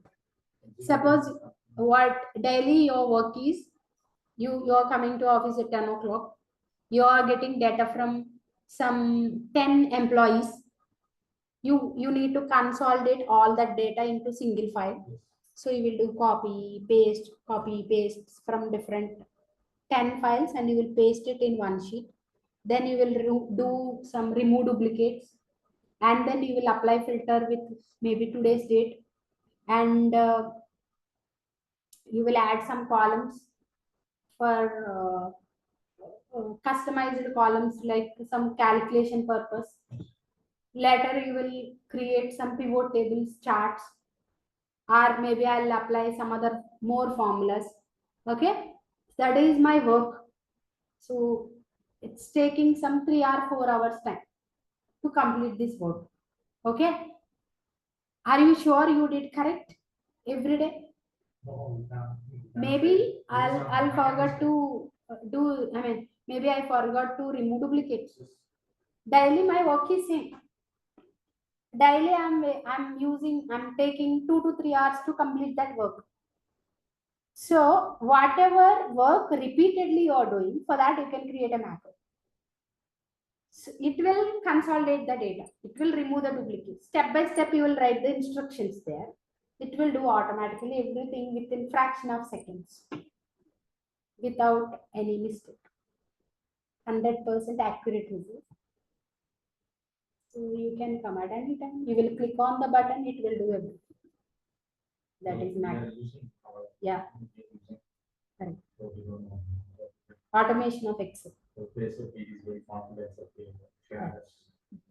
Suppose what daily your work is, you are coming to office at 10 o'clock. You are getting data from some 10 employees. You need to consolidate all that data into single file. So you will do copy paste from different 10 files and you will paste it in one sheet. Then you will do some remove duplicates and then you will apply filter with maybe today's date and you will add some columns for customized columns like some calculation purpose. Later you will create some pivot tables, charts, or maybe I'll apply some other more formulas. Okay, that is my work. So it's taking some 3 or 4 hours time to complete this work. Okay, are you sure you did correct every day? Maybe I'll forget to do. I mean, maybe I forgot to remove duplicates. Daily my work is same. Daily I'm taking 2 to 3 hours to complete that work. So whatever work repeatedly you are doing, for that you can create a macro. So it will consolidate the data. It will remove the duplicates. Step by step you will write the instructions there. It will do automatically everything within fraction of seconds without any mistake. 100% accurate result. So you can come at any time. You will click on the button, it will do everything. That is macro. Yeah. Correct. Automation of Excel.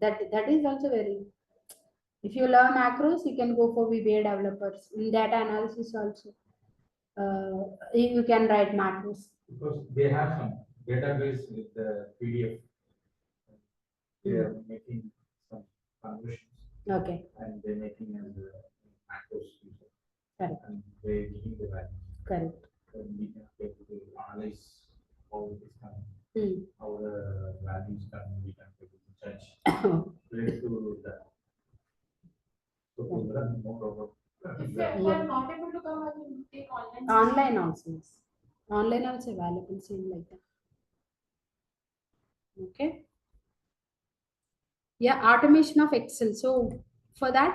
That is also very. If you learn macros, you can go for VBA developers. In data analysis also, you can write macros. Because they have some database with the PDF. They are making some conversions. Okay. And they're making as macros. Correct. And they're giving the values. Correct. And we can be able to analyze how it is coming, how the values coming, we can be able to judge related to that. So to learn more about. If you are not able to come, I will take online. Online also, yes. Online also available, same like that. Okay. Yeah, automation of Excel. So for that,